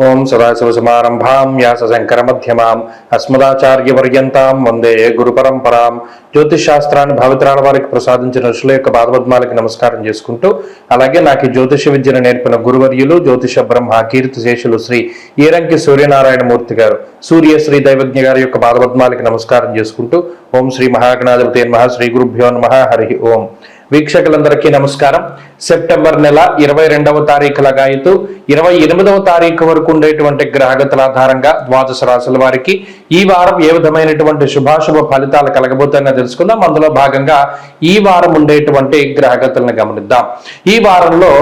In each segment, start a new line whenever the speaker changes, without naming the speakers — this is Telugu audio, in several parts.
ఓం సదాశివసమారంభాం వ్యాసశంకరమధ్యమాం అస్మదాచార్యపర్యంతాం వందే గురు పరంపరాం. జ్యోతిష్ శాస్త్రాన్ని భావితరాల వారికి ప్రసాదించిన ఋషుల యొక్క పాదపద్మాలకి నమస్కారం చేసుకుంటూ, అలాగే నాకు ఈ జ్యోతిష విద్యను నేర్పిన గురువర్యులు జ్యోతిష బ్రహ్మ కీర్తి శేషులు శ్రీ ఈరంకి సూర్యనారాయణమూర్తి గారు, సూర్యశ్రీ దైవజ్ఞ గారి యొక్క పాదపద్మాలకి నమస్కారం చేసుకుంటూ, ఓం శ్రీ మహాగణాధిపతి నమః, శ్రీ గురుభ్యో నమః, హరి ఓం. వీక్షకులందరికీ నమస్కారం. సెప్టెంబర్ నెల 22వ తారీఖు లగాయతూ 28వ తారీఖు వరకు ఉండేటువంటి గ్రహగతుల ఆధారంగా ద్వాదశ రాశుల వారికి ఈ వారం ఏ విధమైనటువంటి శుభాశుభ ఫలితాలు కలగబోతాయని తెలుసుకుందాం. అందులో భాగంగా ఈ వారం ఉండేటువంటి గ్రహగతులను గమనిద్దాం. ఈ వారంలో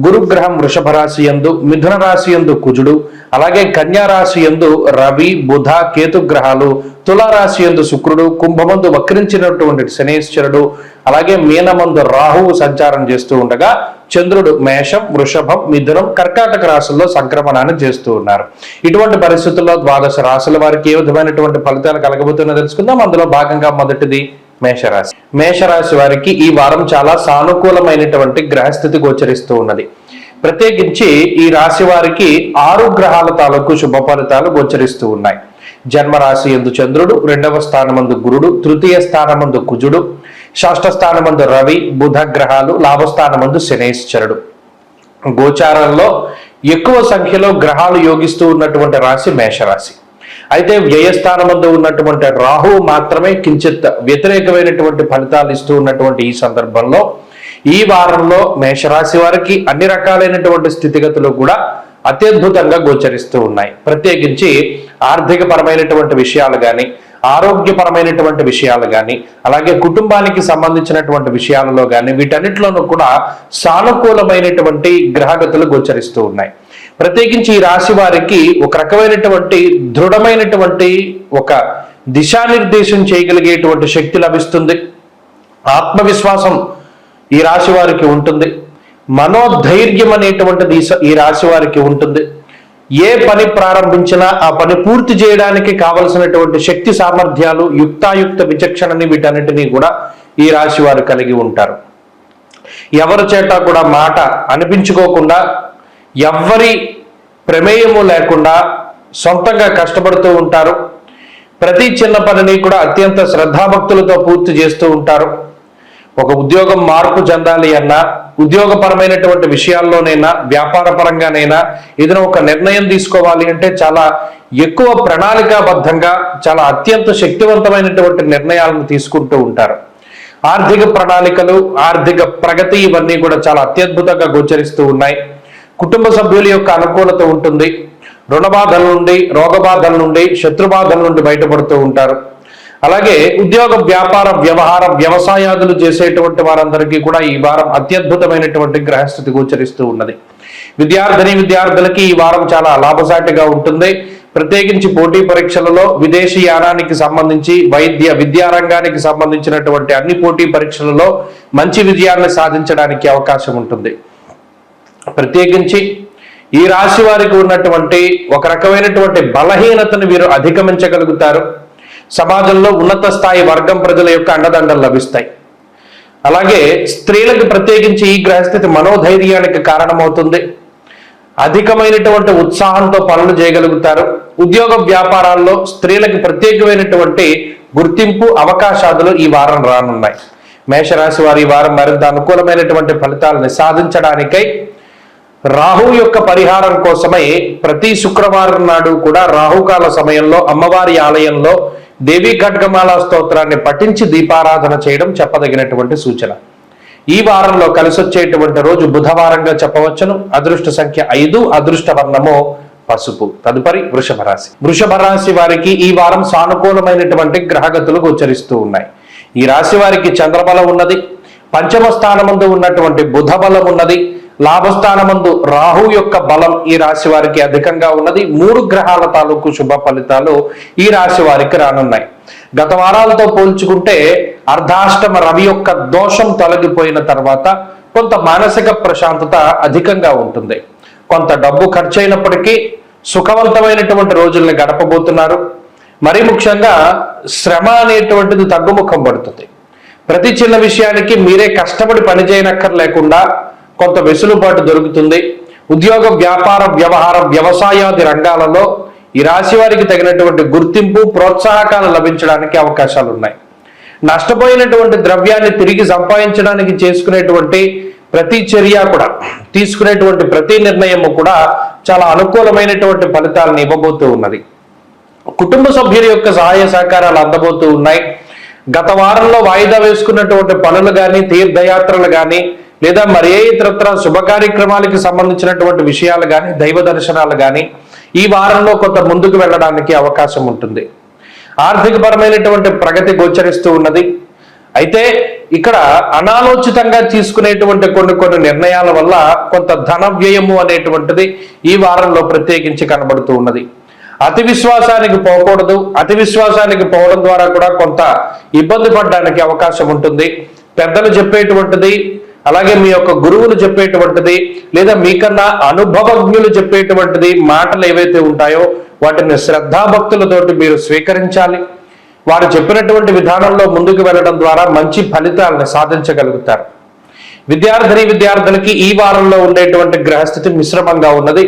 గురుగ్రహం వృషభ రాశి యందు, మిథున రాశి యందు కుజుడు, అలాగే కన్యా రాశి యందు రవి, బుధ, కేతు గ్రహాలు, తులారాశి యందు శుక్రుడు, కుంభమందు వక్రించినటువంటి శనేశ్వరుడు, అలాగే మీనమందు రాహువు సంచారం చేస్తూ ఉండగా చంద్రుడు మేషం, వృషభం, మిథునం, కర్కాటక రాశుల్లో సంక్రమణాన్ని చేస్తూ ఉన్నారు. ఇటువంటి పరిస్థితుల్లో ద్వాదశ రాశుల వారికి ఏ విధమైనటువంటి ఫలితాలు కలగబోతున్నా తెలుసుకుందాం. అందులో భాగంగా మొదటిది మేషరాశి. మేషరాశి వారికి ఈ వారం చాలా సానుకూలమైనటువంటి గ్రహస్థితి గోచరిస్తూ ఉన్నది. ప్రత్యేకించి ఈ రాశి వారికి 6 గ్రహాల తాలూకు శుభ ఫలితాలు గోచరిస్తూ ఉన్నాయి. జన్మరాశి యందు చంద్రుడు, 2వ స్థానమందు గురుడు, 3య స్థానమందు కుజుడు, 6వ స్థానమందు రవి, బుధ గ్రహాలు, లాభస్థానమందు శనేశ్వరుడు. గోచారంలో ఎక్కువ సంఖ్యలో గ్రహాలు యోగిస్తూ ఉన్నటువంటి రాశి మేషరాశి. అయితే వ్యయస్థానమందు ఉన్నటువంటి రాహువు మాత్రమే కించిత్ వ్యతిరేకమైనటువంటి ఫలితాలు ఇస్తూ ఉన్నటువంటి ఈ సందర్భంలో ఈ వారంలో మేషరాశి వారికి అన్ని రకాలైనటువంటి స్థితిగతులు కూడా అత్యద్భుతంగా గోచరిస్తూ ఉన్నాయి. ప్రత్యేకించి ఆర్థిక పరమైనటువంటి విషయాలు కానీ, ఆరోగ్యపరమైనటువంటి విషయాలు కానీ, అలాగే కుటుంబానికి సంబంధించినటువంటి విషయాలలో కానీ, వీటన్నిటిలోనూ కూడా సానుకూలమైనటువంటి గ్రహగతులు గోచరిస్తూ ఉన్నాయి. ప్రత్యేకించి ఈ రాశి వారికి ఒక రకమైనటువంటి దృఢమైనటువంటి ఒక దిశానిర్దేశం చేయగలిగేటువంటి శక్తి లభిస్తుంది. ఆత్మవిశ్వాసం ఈ రాశి వారికి ఉంటుంది. మనోధైర్యం అనేటువంటిది ఈ రాశి వారికి ఉంటుంది. ఏ పని ప్రారంభించినా ఆ పని పూర్తి చేయడానికి కావలసినటువంటి శక్తి సామర్థ్యాలు, యుక్తాయుక్త విచక్షణని, వీటన్నిటినీ కూడా ఈ రాశి వారు కలిగి ఉంటారు. ఎవరి చేత కూడా మాట అనిపించుకోకుండా, ఎవ్వరి ప్రమేయము లేకుండా సొంతంగా కష్టపడుతూ ఉంటారు. ప్రతి చిన్న పనిని కూడా అత్యంత శ్రద్ధాభక్తులతో పూర్తి చేస్తూ ఉంటారు. ఒక ఉద్యోగం మార్పు చెందాలి అన్నా, ఉద్యోగపరమైనటువంటి విషయాల్లోనైనా, వ్యాపార పరంగానైనా ఏదైనా ఒక నిర్ణయం తీసుకోవాలి అంటే చాలా ఎక్కువ ప్రణాళికాబద్ధంగా, చాలా అత్యంత శక్తివంతమైనటువంటి నిర్ణయాలను తీసుకుంటూ ఉంటారు. ఆర్థిక ప్రణాళికలు, ఆర్థిక ప్రగతి ఇవన్నీ కూడా చాలా అత్యద్భుతంగా గోచరిస్తూ ఉన్నాయి. కుటుంబ సభ్యుల యొక్క అనుకూలత ఉంటుంది. రుణ బాధల నుండి, రోగ బాధల నుండి, శత్రుబాధల నుండి బయటపడుతూ ఉంటారు. అలాగే ఉద్యోగ, వ్యాపార, వ్యవహార, వ్యవసాయాదులు చేసేటువంటి వారందరికీ కూడా ఈ వారం అత్యద్భుతమైనటువంటి గ్రహస్థితి గోచరిస్తూ ఉన్నది. విద్యార్థులకి ఈ వారం చాలా లాభసాటిగా ఉంటుంది. ప్రత్యేకించి పోటీ పరీక్షలలో, విదేశీ యానానికి సంబంధించి, వైద్య విద్యారంగానికి సంబంధించినటువంటి అన్ని పోటీ పరీక్షలలో మంచి విజయాన్ని సాధించడానికి అవకాశం ఉంటుంది. ప్రత్యేకించి ఈ రాశి వారికి ఉన్నటువంటి ఒక రకమైనటువంటి బలహీనతను వీరు అధిగమించగలుగుతారు. సమాజంలో ఉన్నత స్థాయి వర్గం ప్రజల యొక్క అండదండలు లభిస్తాయి. అలాగే స్త్రీలకు ప్రత్యేకించి ఈ గ్రహస్థితి మనోధైర్యానికి కారణమవుతుంది. అధికమైనటువంటి ఉత్సాహంతో పనులు చేయగలుగుతారు. ఉద్యోగ వ్యాపారాల్లో స్త్రీలకు ప్రత్యేకమైనటువంటి గుర్తింపు, అవకాశాలు ఈ వారం రానున్నాయి. మేషరాశి వారి ఈ వారం మరింత అనుకూలమైనటువంటి ఫలితాలను సాధించడానికై రాహు యొక్క పరిహారం కోసమై ప్రతి శుక్రవారం నాడు కూడా రాహుకాల సమయంలో అమ్మవారి ఆలయంలో దేవీ ఖడ్గమాల స్తోత్రాన్ని పఠించి దీపారాధన చేయడం చెప్పదగినటువంటి సూచన. ఈ వారంలో కలిసొచ్చేటువంటి రోజు బుధవారంగా చెప్పవచ్చును. అదృష్ట సంఖ్య 5, అదృష్ట వర్ణము పసుపు. తదుపరి వృషభ రాశి. వృషభ రాశి వారికి ఈ వారం సానుకూలమైనటువంటి గ్రహగతులు గోచరిస్తూ ఉన్నాయి. ఈ రాశి వారికి చంద్రబలం ఉన్నది. పంచమ స్థానమందు ఉన్నటువంటి బుధ బలం ఉన్నది. లాభస్థానమందు రాహు యొక్క బలం ఈ రాశి వారికి అధికంగా ఉన్నది. 3 గ్రహాల తాలూకు శుభ ఫలితాలు ఈ రాశి వారికి రానున్నాయి. గత వారాలతో పోల్చుకుంటే అర్ధాష్టమ రవి యొక్క దోషం తొలగిపోయిన తర్వాత కొంత మానసిక ప్రశాంతత అధికంగా ఉంటుంది. కొంత డబ్బు ఖర్చు అయినప్పటికీ సుఖవంతమైనటువంటి రోజుల్ని గడపబోతున్నారు. మరీ ముఖ్యంగా శ్రమ అనేటువంటిది తగ్గుముఖం పడుతుంది. ప్రతి చిన్న విషయానికి మీరే కష్టపడి పని చేయనక్కర్లేకుండా కొంత వెసులుబాటు దొరుకుతుంది. ఉద్యోగ, వ్యాపార, వ్యవహార, వ్యవసాయాది రంగాలలో ఈ రాశి వారికి తగినటువంటి గుర్తింపు, ప్రోత్సాహకాలు లభించడానికి అవకాశాలు ఉన్నాయి. నష్టపోయినటువంటి ద్రవ్యాన్ని తిరిగి సంపాదించడానికి చేసుకునేటువంటి ప్రతి చర్య కూడా, తీసుకునేటువంటి ప్రతి నిర్ణయము కూడా చాలా అనుకూలమైనటువంటి ఫలితాలను ఇవ్వబోతూ ఉన్నది. కుటుంబ సభ్యుల యొక్క సహాయ సహకారాలు అందబోతూ ఉన్నాయి. గత వారంలో వాయిదా వేసుకున్నటువంటి పనులు కానీ, తీర్థయాత్రలు కానీ, లేదా మరి ఏ ఇతరత్ర శుభ కార్యక్రమాలకి సంబంధించినటువంటి విషయాలు కానీ, దైవ దర్శనాలు కానీ ఈ వారంలో కొంత ముందుకు వెళ్ళడానికి అవకాశం ఉంటుంది. ఆర్థికపరమైనటువంటి ప్రగతి గోచరిస్తూ ఉన్నది. అయితే ఇక్కడ అనాలోచితంగా తీసుకునేటువంటి కొన్ని నిర్ణయాల వల్ల కొంత ధన వ్యయము అనేటువంటిది ఈ వారంలో ప్రత్యేకించి కనబడుతూ ఉన్నది. అతి విశ్వాసానికి పోకూడదు. అతి విశ్వాసానికి పోవడం ద్వారా కూడా కొంత ఇబ్బంది పడడానికి అవకాశం ఉంటుంది. పెద్దలు చెప్పేటువంటిది, అలాగే మీ యొక్క గురువులు చెప్పేటువంటిది, లేదా మీకన్నా అనుభవజ్ఞులు చెప్పేటువంటిది మాటలు ఏవైతే ఉంటాయో వాటిని శ్రద్ధాభక్తులతోటి మీరు స్వీకరించాలి. వారు చెప్పినటువంటి విధానంలో ముందుకు వెళ్ళడం ద్వారా మంచి ఫలితాలను సాధించగలుగుతారు. విద్యార్థులకి ఈ వారంలో ఉండేటువంటి గ్రహస్థితి మిశ్రమంగా ఉన్నది.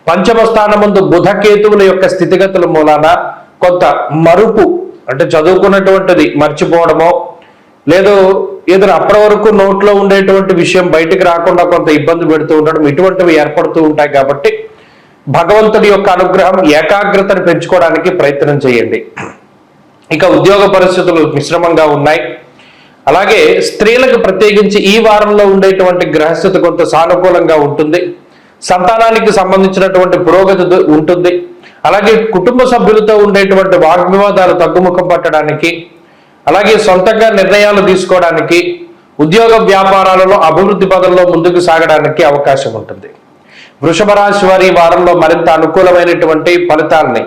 పంచమ స్థానమందు బుధ కేతువుల యొక్క స్థితిగతుల మూలాన కొంత మరుపు, అంటే చదువుకున్నటువంటిది మర్చిపోవడమో, లేదు ఏదైనా అప్పటి వరకు నోట్లో ఉండేటువంటి విషయం బయటికి రాకుండా కొంత ఇబ్బంది పెడుతూ ఉండడం, ఇటువంటివి ఏర్పడుతూ ఉంటాయి. కాబట్టి భగవంతుడి యొక్క అనుగ్రహం, ఏకాగ్రతను పెంచుకోవడానికి ప్రయత్నం చేయండి. ఇక ఉద్యోగ పరిస్థితులు మిశ్రమంగా ఉన్నాయి. అలాగే స్త్రీలకు ప్రత్యేకించి ఈ వారంలో ఉండేటువంటి గ్రహస్థితి కొంత సానుకూలంగా ఉంటుంది. సంతానానికి సంబంధించినటువంటి పురోగతి ఉంటుంది. అలాగే కుటుంబ సభ్యులతో ఉండేటువంటి వాగ్వివాదాలు తగ్గుముఖం పట్టడానికి, అలాగే సొంతంగా నిర్ణయాలు తీసుకోవడానికి, ఉద్యోగ వ్యాపారాలలో అభివృద్ధి పదంలో ముందుకు సాగడానికి అవకాశం ఉంటుంది. వృషభ రాశి వారి వారంలో మరింత అనుకూలమైనటువంటి ఫలితాలని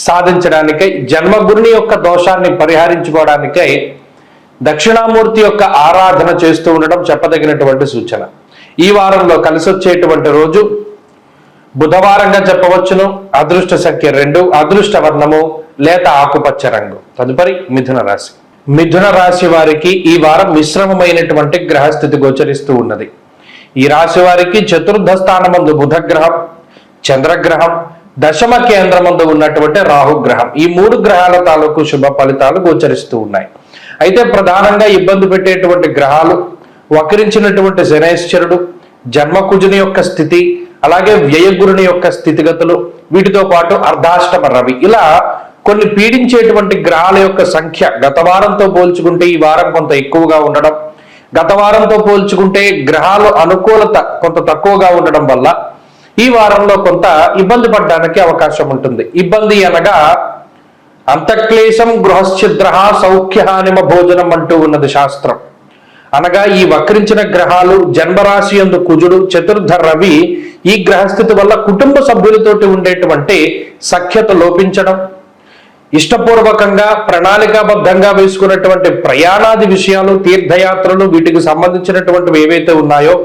సాధించడానికై, జన్మగురుని యొక్క దోషాన్ని పరిహరించుకోవడానికై దక్షిణామూర్తి యొక్క ఆరాధన చేస్తూ ఉండడం చెప్పదగినటువంటి సూచన. ఈ వారంలో కలిసి వచ్చేటువంటి రోజు బుధవారంగా చెప్పవచ్చును. అదృష్ట సంఖ్య 2, అదృష్ట వర్ణము లేత ఆకుపచ్చ రంగు. తదుపరి మిథున రాశి. మిథున రాశి వారికి ఈ వారం మిశ్రమమైనటువంటి గ్రహస్థితి గోచరిస్తూ ఉన్నది. ఈ రాశి వారికి చతుర్థ స్థానమందు బుధగ్రహం, చంద్రగ్రహం, దశమ కేంద్రమందు ఉన్నటువంటి రాహుగ్రహం, ఈ 3 గ్రహాల తాలూకు శుభ ఫలితాలు గోచరిస్తూ ఉన్నాయి. అయితే ప్రధానంగా ఇబ్బంది పెట్టేటువంటి గ్రహాలు వక్రించినటువంటి శనైశ్వరుడు, జన్మకుజుని యొక్క స్థితి, అలాగే వ్యయగురుని యొక్క స్థితిగతులు, వీటితో పాటు అర్ధాష్టమ రవి, ఇలా కొన్ని పీడించేటువంటి గ్రహాల యొక్క సంఖ్య గత వారంతో పోల్చుకుంటే ఈ వారం కొంత ఎక్కువగా ఉండడం, గత వారంతో పోల్చుకుంటే గ్రహాలు అనుకూలత కొంత తక్కువగా ఉండడం వల్ల ఈ వారంలో కొంత ఇబ్బంది పడడానికి అవకాశం ఉంటుంది. ఇబ్బంది అనగా అంతఃక్లేశం గృహశ్చిద్ర సౌఖ్యహానిమ భోజనం అంటూ ఉన్నది శాస్త్రం. అనగా ఈ వక్రించిన గ్రహాలు, జన్మరాశి యందు కుజుడు, చతుర్థ రవి, ఈ గ్రహస్థితి వల్ల కుటుంబ సభ్యులతోటి ఉండేటువంటి సఖ్యత లోపించడం, ఇష్టపూర్వకంగా ప్రణాళికాబద్ధంగా వేసుకున్నటువంటి ప్రయాణాది విషయాలు, తీర్థయాత్రలు, వీటికి సంబంధించినటువంటివి ఏవైతే ఉన్నాయో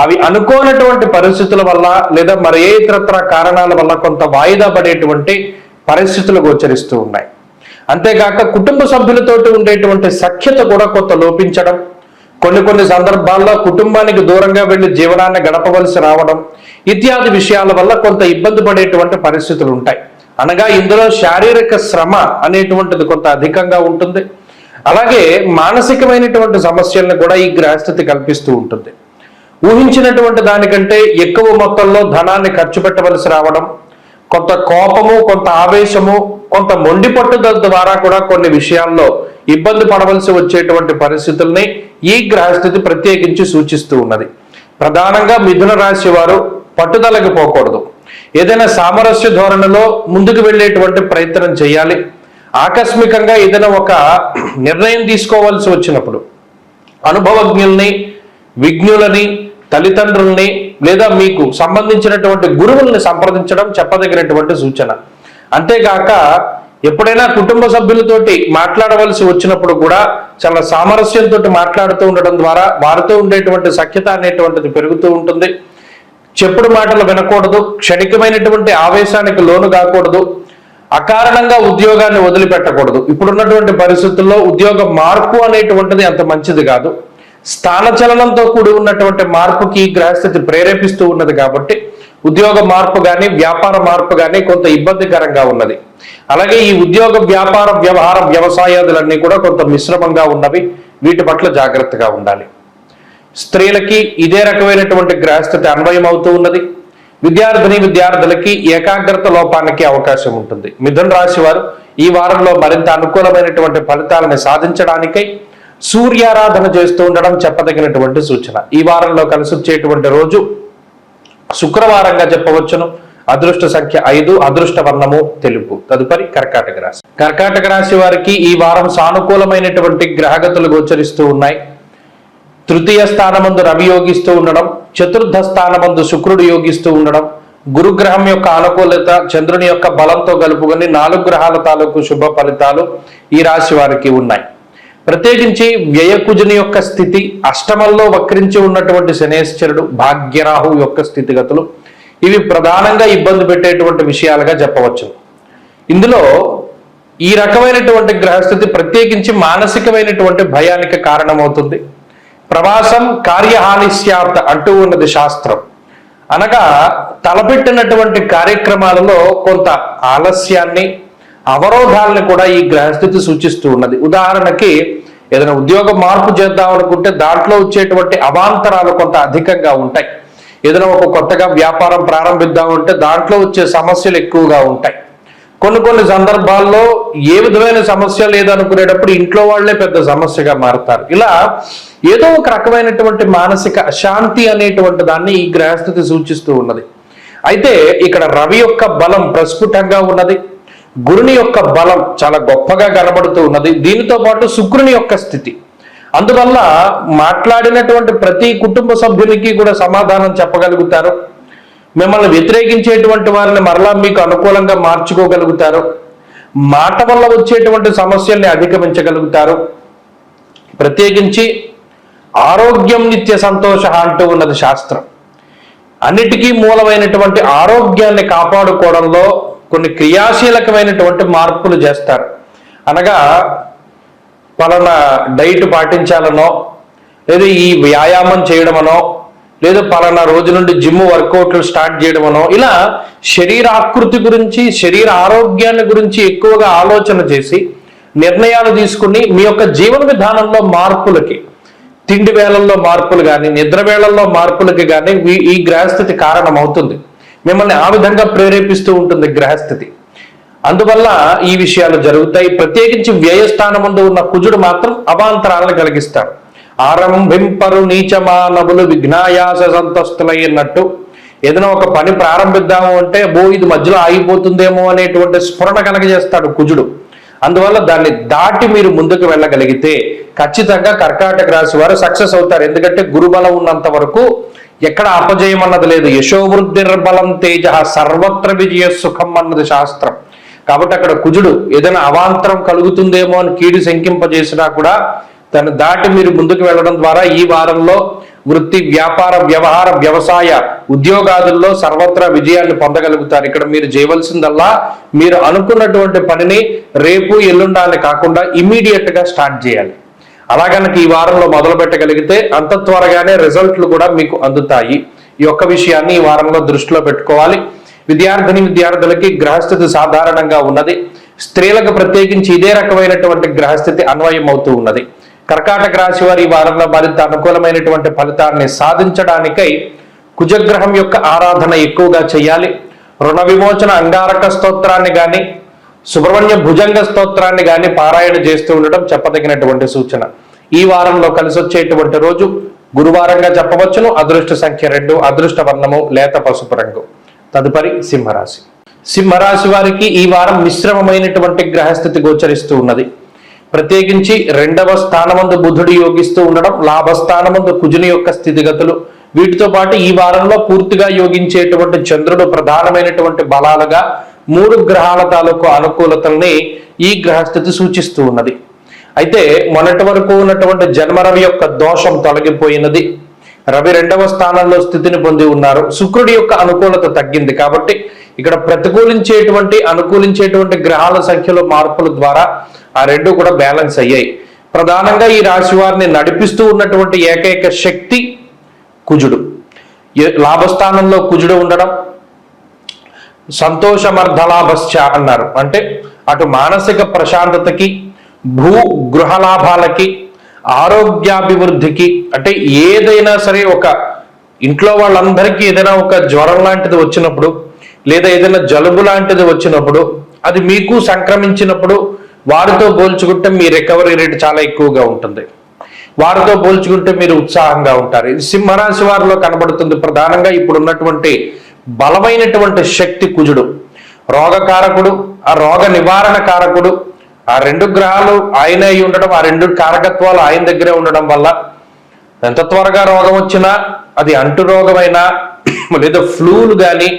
అవి అనుకోనటువంటి పరిస్థితుల వల్ల లేదా మరి ఏ ఇతరత్ర కారణాల వల్ల కొంత వాయిదా పడేటువంటి పరిస్థితులు గోచరిస్తూ ఉన్నాయి. అంతేకాక కుటుంబ సభ్యులతోటి ఉండేటువంటి సఖ్యత కూడా కొంత లోపించడం, కొన్ని సందర్భాల్లో కుటుంబానికి దూరంగా వెళ్లి జీవనాన్ని గడపవలసి రావడం ఇత్యాది విషయాల వల్ల కొంత ఇబ్బంది పడేటువంటి పరిస్థితులు ఉంటాయి. అనగా ఇందులో శారీరక శ్రమ అనేటువంటిది కొంత అధికంగా ఉంటుంది. అలాగే మానసికమైనటువంటి సమస్యలను కూడా ఈ గ్రహస్థితి కల్పిస్తూ ఉంటుంది. ఊహించినటువంటి దానికంటే ఎక్కువ మొత్తంలో ధనాన్ని ఖర్చు పెట్టవలసి రావడం, కొంత కోపము, కొంత ఆవేశము, కొంత మొండి పట్టుదల ద్వారా కూడా కొన్ని విషయాల్లో ఇబ్బంది పడవలసి వచ్చేటువంటి పరిస్థితుల్ని ఈ గ్రహస్థితి ప్రత్యేకించి సూచిస్తూ ఉన్నది. ప్రధానంగా మిథున రాశి వారు పట్టుదలకి పోకూడదు. ఏదైనా సామరస్య ధోరణిలో ముందుకు వెళ్ళేటువంటి ప్రయత్నం చేయాలి. ఆకస్మికంగా ఏదైనా ఒక నిర్ణయం తీసుకోవాల్సి వచ్చినప్పుడు అనుభవజ్ఞుల్ని, విజ్ఞులని, తల్లిదండ్రుల్ని లేదా మీకు సంబంధించినటువంటి గురువుల్ని సంప్రదించడం చెప్పదగినటువంటి సూచన. అంతేగాక ఎప్పుడైనా కుటుంబ సభ్యులతోటి మాట్లాడవలసి వచ్చినప్పుడు కూడా చాలా సామరస్యంతో మాట్లాడుతూ ఉండడం ద్వారా వారితో ఉండేటువంటి సఖ్యత అనేటువంటిది పెరుగుతూ ఉంటుంది. చెప్పుడు మాటలు వినకూడదు, క్షణికమైనటువంటి ఆవేశానికి లోను కాకూడదు, అకారణంగా ఉద్యోగాన్ని వదిలిపెట్టకూడదు. ఇప్పుడున్నటువంటి పరిస్థితుల్లో ఉద్యోగ మార్పు అనేటువంటిది అంత మంచిది కాదు. స్థానచలనంతో కూడి ఉన్నటువంటి మార్పుకి ఈ గ్రహస్థితి ప్రేరేపిస్తూ ఉన్నది కాబట్టి ఉద్యోగ మార్పు కానీ వ్యాపార మార్పు కానీ కొంత ఇబ్బందికరంగా ఉన్నది. అలాగే ఈ ఉద్యోగ వ్యాపార వ్యవహార వ్యవసాయాదులన్నీ కూడా కొంత మిశ్రమంగా ఉన్నవి. వీటి పట్ల జాగ్రత్తగా ఉండాలి. స్త్రీలకి ఇదే రకమైనటువంటి గ్రహస్థితి అన్వయం అవుతూ ఉన్నది. విద్యార్థులకి ఏకాగ్రత లోపానికి అవకాశం ఉంటుంది. మిథున రాశి వారు ఈ వారంలో మరింత అనుకూలమైనటువంటి ఫలితాలను సాధించడానికై సూర్యారాధన చేస్తూ ఉండడం చెప్పదగినటువంటి సూచన. ఈ వారంలో కలిసి వచ్చేటువంటి రోజు శుక్రవారంగా చెప్పవచ్చును. అదృష్ట సంఖ్య 5, అదృష్ట వర్ణము తెలుపు. తదుపరి కర్కాటక రాశి. కర్కాటక రాశి వారికి ఈ వారం సానుకూలమైనటువంటి గ్రహగతులు గోచరిస్తూ ఉన్నాయి. తృతీయ స్థానమందు రవి యోగిస్తూ ఉండడం, చతుర్థ స్థానమందు శుక్రుడు యోగిస్తూ ఉండడం, గురుగ్రహం యొక్క అనుకూలత చంద్రుని యొక్క బలంతో కలుపుకొని 4 గ్రహాల తాలూకు శుభ ఫలితాలు ఈ రాశి వారికి ఉన్నాయి. ప్రత్యేకించి వ్యయకుజుని యొక్క స్థితి, అష్టమంలో వక్రించి ఉన్నటువంటి శనేశ్వరుడు, భాగ్యరాహు యొక్క స్థితిగతులు ఇవి ప్రధానంగా ఇబ్బంది పెట్టేటువంటి విషయాలుగా చెప్పవచ్చు. ఇందులో ఈ రకమైనటువంటి గ్రహస్థితి ప్రత్యేకించి మానసికమైనటువంటి భయానికి కారణమవుతుంది. ప్రవాసం కార్యహాని స్యాత్ అంటూ ఉన్నది శాస్త్రం. అనగా తలపెట్టినటువంటి కార్యక్రమాలలో కొంత ఆలస్యాన్ని, అవరోధాలను కూడా ఈ గ్రహస్థితి సూచిస్తూ ఉన్నది. ఉదాహరణకి ఏదైనా ఉద్యోగ మార్పు చేద్దాం అనుకుంటే దాంట్లో వచ్చేటువంటి అవాంతరాలు కొంత అధికంగా ఉంటాయి. ఏదైనా ఒక కొత్తగా వ్యాపారం ప్రారంభిద్దామంటే దాంట్లో వచ్చే సమస్యలు ఎక్కువగా ఉంటాయి. కొన్ని సందర్భాల్లో ఏ విధమైన సమస్య లేదనుకునేటప్పుడు ఇంట్లో వాళ్లే పెద్ద సమస్యగా మారుతారు. ఇలా ఏదో ఒక రకమైనటువంటి మానసిక అశాంతి అనేటువంటి దాన్ని ఈ గ్రహస్థితి సూచిస్తూ ఉన్నది. అయితే ఇక్కడ రవి యొక్క బలం ప్రస్ఫుటంగా ఉన్నది, గురుని యొక్క బలం చాలా గొప్పగా కనబడుతూ ఉన్నది. దీనితో పాటు శుక్రుని యొక్క స్థితి. అందువల్ల మాట్లాడినటువంటి ప్రతి కుటుంబ సభ్యునికి కూడా సమాధానం చెప్పగలుగుతారు. మిమ్మల్ని వ్యతిరేకించేటువంటి వారిని మరలా మీకు అనుకూలంగా మార్చుకోగలుగుతారు. మాట వల్ల వచ్చేటువంటి సమస్యల్ని అధిగమించగలుగుతారు. ప్రత్యేకించి ఆరోగ్యం నిత్య సంతోష అంటూ ఉన్నది శాస్త్రం. అన్నిటికీ మూలమైనటువంటి ఆరోగ్యాన్ని కాపాడుకోవడంలో కొన్ని క్రియాశీలకమైనటువంటి మార్పులు చేస్తారు. అనగా పలానా డైట్ పాటించాలనో, లేదా ఈ వ్యాయామం చేయడమనో, లేదా పలానా రోజు నుండి జిమ్ వర్కౌట్లు స్టార్ట్ చేయడమనో, ఇలా శరీరాకృతి గురించి, శరీర ఆరోగ్యాన్ని గురించి ఎక్కువగా ఆలోచన చేసి నిర్ణయాలు తీసుకుని మీ యొక్క జీవన విధానంలో మార్పులకి, తిండి వేళల్లో మార్పులు కానీ, నిద్ర వేళల్లో మార్పులకి కానీ ఈ గ్రహస్థితి కారణమవుతుంది. మిమ్మల్ని ఆ విధంగా ప్రేరేపిస్తూ ఉంటుంది గ్రహస్థితి. అందువల్ల ఈ విషయాలు జరుగుతాయి. ప్రత్యేకించి వ్యయస్థానముందు ఉన్న కుజుడు మాత్రం అవాంతరాలను కలిగిస్తాడు. ఆరంభింపరు నీచమానవులు విఘ్నాయాస సంతస్తులయ్యన్నట్టు ఏదైనా ఒక పని ప్రారంభిద్దాము అంటే ఇది మధ్యలో ఆగిపోతుందేమో అనేటువంటి స్ఫురణ కలగజేస్తాడు కుజుడు. అందువల్ల దాన్ని దాటి మీరు ముందుకు వెళ్ళగలిగితే ఖచ్చితంగా కర్కాటక రాశి వారు సక్సెస్ అవుతారు. ఎందుకంటే గురుబలం ఉన్నంత వరకు ఎక్కడ అపజయం అన్నది లేదు. యశోవృద్ధిర్బలం తేజ సర్వత్ర విజయ సుఖం అన్నది శాస్త్రం. కాబట్టి అక్కడ కుజుడు ఏదైనా అవాంతరం కలుగుతుందేమో అని కీడు శంకింపజేసినా కూడా దాన్ని దాటి మీరు ముందుకు వెళ్ళడం ద్వారా ఈ వారంలో వృత్తి, వ్యాపార, వ్యవహార, వ్యవసాయ, ఉద్యోగాదుల్లో సర్వత్రా విజయాన్ని పొందగలుగుతారు. ఇక్కడ మీరు చేయవలసిందల్లా మీరు అనుకున్నటువంటి పనిని రేపు ఎల్లుండాలని కాకుండా ఇమీడియట్ గా స్టార్ట్ చేయాలి. అలా కనుక ఈ వారంలో మొదలు పెట్టగలిగితే అంత త్వరగానే రిజల్ట్లు కూడా మీకు అందుతాయి. ఈ ఒక్క విషయాన్ని ఈ వారంలో దృష్టిలో పెట్టుకోవాలి. విద్యార్థులకి గ్రహస్థితి సాధారణంగా ఉన్నది. స్త్రీలకు ప్రత్యేకించి ఇదే రకమైనటువంటి గ్రహస్థితి అన్వయం అవుతూ ఉన్నది. కర్కాటక రాశి వారి ఈ వారంలో మరింత అనుకూలమైనటువంటి ఫలితాన్ని సాధించడానికై కుజగ్రహం యొక్క ఆరాధన ఎక్కువగా చేయాలి. రుణ విమోచన అంగారక స్తోత్రాన్ని గాని, సుబ్రహ్మణ్య భుజంగ స్తోత్రాన్ని గాని పారాయణ చేస్తూ ఉండడం చెప్పదగినటువంటి సూచన. ఈ వారంలో కలిసి వచ్చేటువంటి రోజు గురువారంగా చెప్పవచ్చును. అదృష్ట సంఖ్య 2, అదృష్ట వర్ణము లేత పసుపు రంగు. తదుపరి సింహరాశి. సింహరాశి వారికి ఈ వారం మిశ్రమమైనటువంటి గ్రహస్థితి గోచరిస్తూ ఉన్నది. ప్రత్యేకించి 2వ స్థానమందు బుధుడు యోగిస్తూ ఉండడం, లాభస్థానమందు కుజుని యొక్క స్థితిగతులు, వీటితో పాటు ఈ వారంలో పూర్తిగా యోగించేటువంటి చంద్రుడు ప్రధానమైనటువంటి బలాలుగా 3 గ్రహాల తాలూకు అనుకూలతల్ని ఈ గ్రహస్థితి సూచిస్తూ ఉన్నది. అయితే మొన్నటి వరకు ఉన్నటువంటి జన్మరవి యొక్క దోషం తొలగిపోయినది. రవి 2వ స్థానంలో స్థితిని పొంది ఉన్నారు. శుక్రుడి యొక్క అనుకూలత తగ్గింది. కాబట్టి ఇక్కడ అనుకూలించేటువంటి గ్రహాల సంఖ్యలో మార్పుల ద్వారా ఆ రెండు కూడా బ్యాలెన్స్ అయ్యాయి. ప్రధానంగా ఈ రాశి వారిని నడిపిస్తూ ఉన్నటువంటి ఏకైక శక్తి కుజుడు. లాభస్థానంలో కుజుడు ఉండడం, సంతోషమర్ధలాభశ్చ అన్నారు. అంటే అటు మానసిక ప్రశాంతతకి, గృహ లాభాలకి, ఆరోగ్యాభివృద్ధికి, అంటే ఏదైనా సరే ఒక ఇంట్లో వాళ్ళందరికీ ఏదైనా ఒక జ్వరం లాంటిది వచ్చినప్పుడు, లేదా ఏదైనా జలుబు లాంటిది వచ్చినప్పుడు, అది మీకు సంక్రమించినప్పుడు వారితో పోల్చుకుంటే మీ రికవరీ రేట్ చాలా ఎక్కువగా ఉంటుంది. వారితో పోల్చుకుంటే మీరు ఉత్సాహంగా ఉంటారు. ఇది సింహరాశి వారిలో కనబడుతుంది. ప్రధానంగా ఇప్పుడు ఉన్నటువంటి బలమైనటువంటి శక్తి కుజుడు, రోగకారకుడు, ఆ రోగ నివారణ కారకుడు. ఆ రెండు గ్రహాలు ఆయన అయి ఉండడం, ఆ రెండు కారకత్వాలు ఆయన దగ్గరే ఉండడం వల్ల ఎంత త్వరగా రోగం వచ్చినా, అది అంటు రోగమైనా, లేదా ఫ్లూలు కానీ,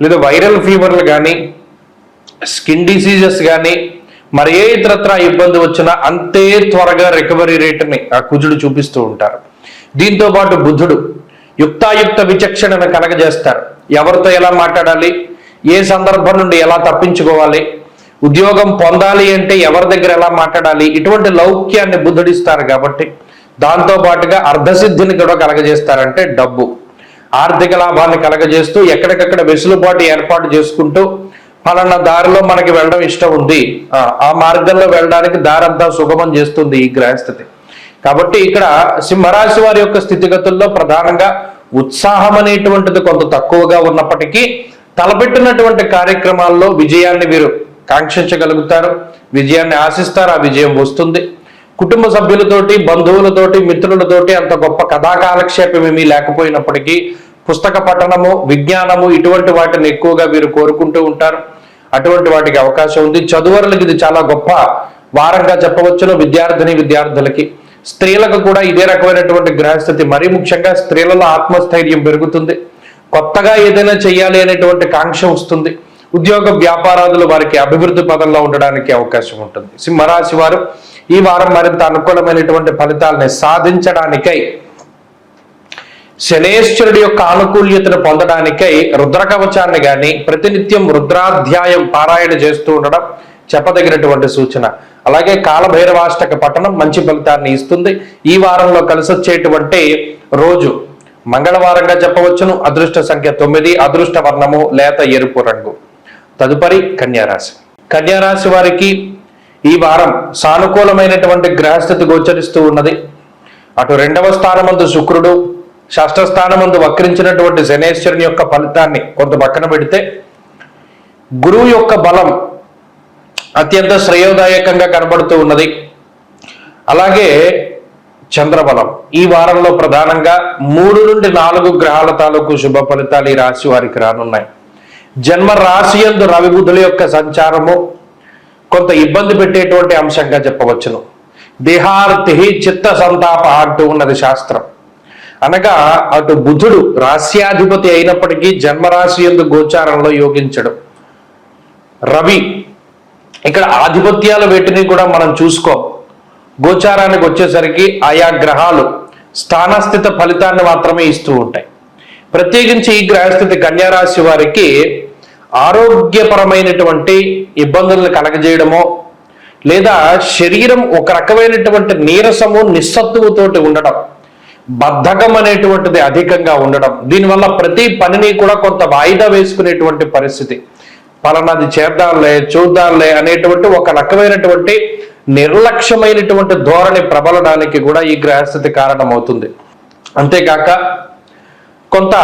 లేదా వైరల్ ఫీవర్లు కానీ, స్కిన్ డిసీజెస్ కానీ, మరి ఏ ఇతరత్ర ఇబ్బంది వచ్చినా అంతే త్వరగా రికవరీ రేటుని ఆ కుజుడు చూపిస్తూ ఉంటారు. దీంతో పాటు బుధుడు యుక్తాయుక్త విచక్షణను కలగజేస్తారు. ఎవరితో ఎలా మాట్లాడాలి, ఏ సందర్భం నుండి ఎలా తప్పించుకోవాలి, ఉద్యోగం పొందాలి అంటే ఎవరి దగ్గర ఎలా మాట్లాడాలి, ఇటువంటి లౌక్యాన్ని బుద్ధుడిస్తారు. కాబట్టి దాంతో పాటుగా అర్ధసిద్ధిని కూడా కలగజేస్తారంటే డబ్బు, ఆర్థిక లాభాన్ని కలగజేస్తూ ఎక్కడికక్కడ వెసులుబాటు ఏర్పాటు చేసుకుంటూ ఫలానా దారిలో మనకి వెళ్ళడం ఇష్టం ఉంది, ఆ మార్గంలో వెళ్ళడానికి దారంతా సుగమం చేస్తుంది ఈ గ్రహస్థితి. కాబట్టి ఇక్కడ సింహరాశి వారి యొక్క స్థితిగతుల్లో ప్రధానంగా ఉత్సాహం అనేటువంటిది కొంత తక్కువగా ఉన్నప్పటికీ తలపెట్టినటువంటి కార్యక్రమాల్లో విజయాన్ని వీరు కాంక్షించగలుగుతారు, విజయాన్ని ఆశిస్తారు, ఆ విజయం వస్తుంది. కుటుంబ సభ్యులతోటి, బంధువులతోటి, మిత్రులతోటి అంత గొప్ప కథాకాలక్షేపం ఏమీ లేకపోయినప్పటికీ పుస్తక పఠనము, విజ్ఞానము ఇటువంటి వాటిని ఎక్కువగా వీరు కోరుకుంటూ ఉంటారు. అటువంటి వాటికి అవకాశం ఉంది. చదువురులకి ఇది చాలా గొప్ప వారంగా చెప్పవచ్చును. విద్యార్థులకి, స్త్రీలకు కూడా ఇదే రకమైనటువంటి గ్రహస్థితి. మరీ ముఖ్యంగా స్త్రీలలో ఆత్మస్థైర్యం పెరుగుతుంది, కొత్తగా ఏదైనా చేయాలి అనేటువంటి కాంక్ష వస్తుంది. ఉద్యోగ వ్యాపారాదులు వారికి అభివృద్ధి పదంలో ఉండడానికి అవకాశం ఉంటుంది. సింహరాశి వారు ఈ వారం మరింత అనుకూలమైనటువంటి ఫలితాలని సాధించడానికై, శనేశ్వరుడి యొక్క ఆనుకూల్యతను పొందడానికై రుద్రకవచాన్ని కానీ ప్రతినిత్యం రుద్రాధ్యాయం పారాయణ చేస్తూ ఉండడం చెప్పదగినటువంటి సూచన. అలాగే కాలభైరవాష్టక పఠనం మంచి ఫలితాన్ని ఇస్తుంది. ఈ వారంలో కలిసొచ్చేటువంటి రోజు మంగళవారంగా చెప్పవచ్చును. అదృష్ట సంఖ్య 9, అదృష్ట వర్ణము లేత ఎరుపు రంగు. తదుపరి కన్యారాశి. కన్యారాశి వారికి ఈ వారం సానుకూలమైనటువంటి గ్రహస్థితి గోచరిస్తూ ఉన్నది. అటు 2వ స్థానమందు శుక్రుడు, 6వ స్థానమందు వక్రించినటువంటి శనేశ్వరుని యొక్క ఫలితాన్ని కొంత పక్కన పెడితే గురువు యొక్క బలం అత్యంత శ్రేయోదాయకంగా కనబడుతూ ఉన్నది. అలాగే చంద్రబలం ఈ వారంలో ప్రధానంగా 3 నుండి 4 గ్రహాల తాలూకు శుభ ఫలితాలు ఈ రాశి వారికి రానున్నాయి. జన్మ రాశి యందు రవి బుధుల యొక్క సంచారము కొంత ఇబ్బంది పెట్టేటువంటి అంశంగా చెప్పవచ్చును. దేహార్తి చిత్త సంతాప అంటూ ఉన్నది శాస్త్రం. అనగా అటు బుధుడు రాశ్యాధిపతి అయినప్పటికీ జన్మరాశి యందు గోచారంలో యోగించడు. రవి ఇక్కడ ఆధిపత్యాల వేటిని కూడా మనం చూసుకో. గోచారానికి వచ్చేసరికి ఆయా గ్రహాలు స్థానస్థిత ఫలితాన్ని మాత్రమే ఇస్తూ ఉంటాయి. ప్రత్యేకించి ఈ గ్రహస్థితి కన్యారాశి వారికి ఆరోగ్యపరమైనటువంటి ఇబ్బందులను కలగజేయడమో, లేదా శరీరం ఒక రకమైనటువంటి నీరసము, నిస్సత్తువుతోటి ఉండడం, బద్ధకం అనేటువంటిది అధికంగా ఉండడం, దీనివల్ల ప్రతి పనిని కూడా కొంత వాయిదా వేసుకునేటువంటి పరిస్థితి, పలానాది చేద్దాంలే చూద్దాంలే అనేటువంటి ఒక రకమైనటువంటి నిర్లక్ష్యమైనటువంటి ధోరణి ప్రబలడానికి కూడా ఈ గ్రహస్థితి కారణమవుతుంది. అంతేకాక కొంత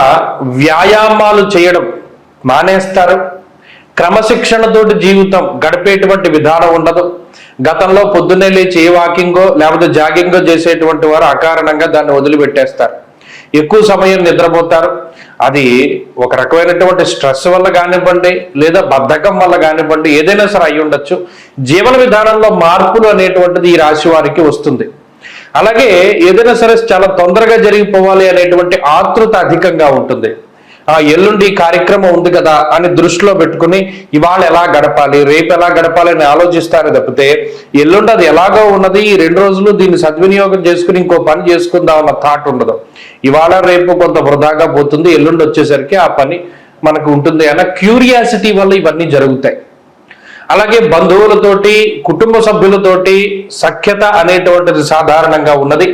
వ్యాయామాలు చేయడం మానేస్తారు. క్రమశిక్షణతోటి జీవితం గడిపేటువంటి విధానం ఉండదు. గతంలో పొద్దున్నే లేచి ఏ వాకింగో లేకపోతే జాగింగో చేసేటువంటి వారు అకారణంగా దాన్ని వదిలిపెట్టేస్తారు. ఎక్కువ సమయం నిద్రపోతారు. అది ఒక రకమైనటువంటి స్ట్రెస్ వల్ల కానివ్వండి, లేదా బద్ధకం వల్ల కానివ్వండి, ఏదైనా సరే అయి ఉండొచ్చు. జీవన విధానంలో మార్పులు అనేటువంటిది ఈ రాశి వారికి వస్తుంది. అలాగే ఏదైనా సరే చాలా తొందరగా జరిగిపోవాలి అనేటువంటి ఆతృత అధికంగా ఉంటుంది. ఎల్లుండి కార్యక్రమం ఉంది కదా అని దృష్టిలో పెట్టుకుని ఇవాళ ఎలా గడపాలి, రేపు ఎలా గడపాలి అని ఆలోచిస్తారు తప్పితే ఎల్లుండి అది ఎలాగో ఉన్నది, ఈ 2 రోజులు దీన్ని సద్వినియోగం చేసుకుని ఇంకో పని చేసుకుందాం అన్న థాట్ ఉండదు. ఇవాళ రేపు కొంత వృధాగా పోతుంది, ఎల్లుండి వచ్చేసరికి ఆ పని మనకు ఉంటుంది అన్న క్యూరియాసిటీ వల్ల ఇవన్నీ జరుగుతాయి. అలాగే బంధువులతోటి, కుటుంబ సభ్యులతోటి సఖ్యత అనేటువంటిది సాధారణంగా ఉన్నది.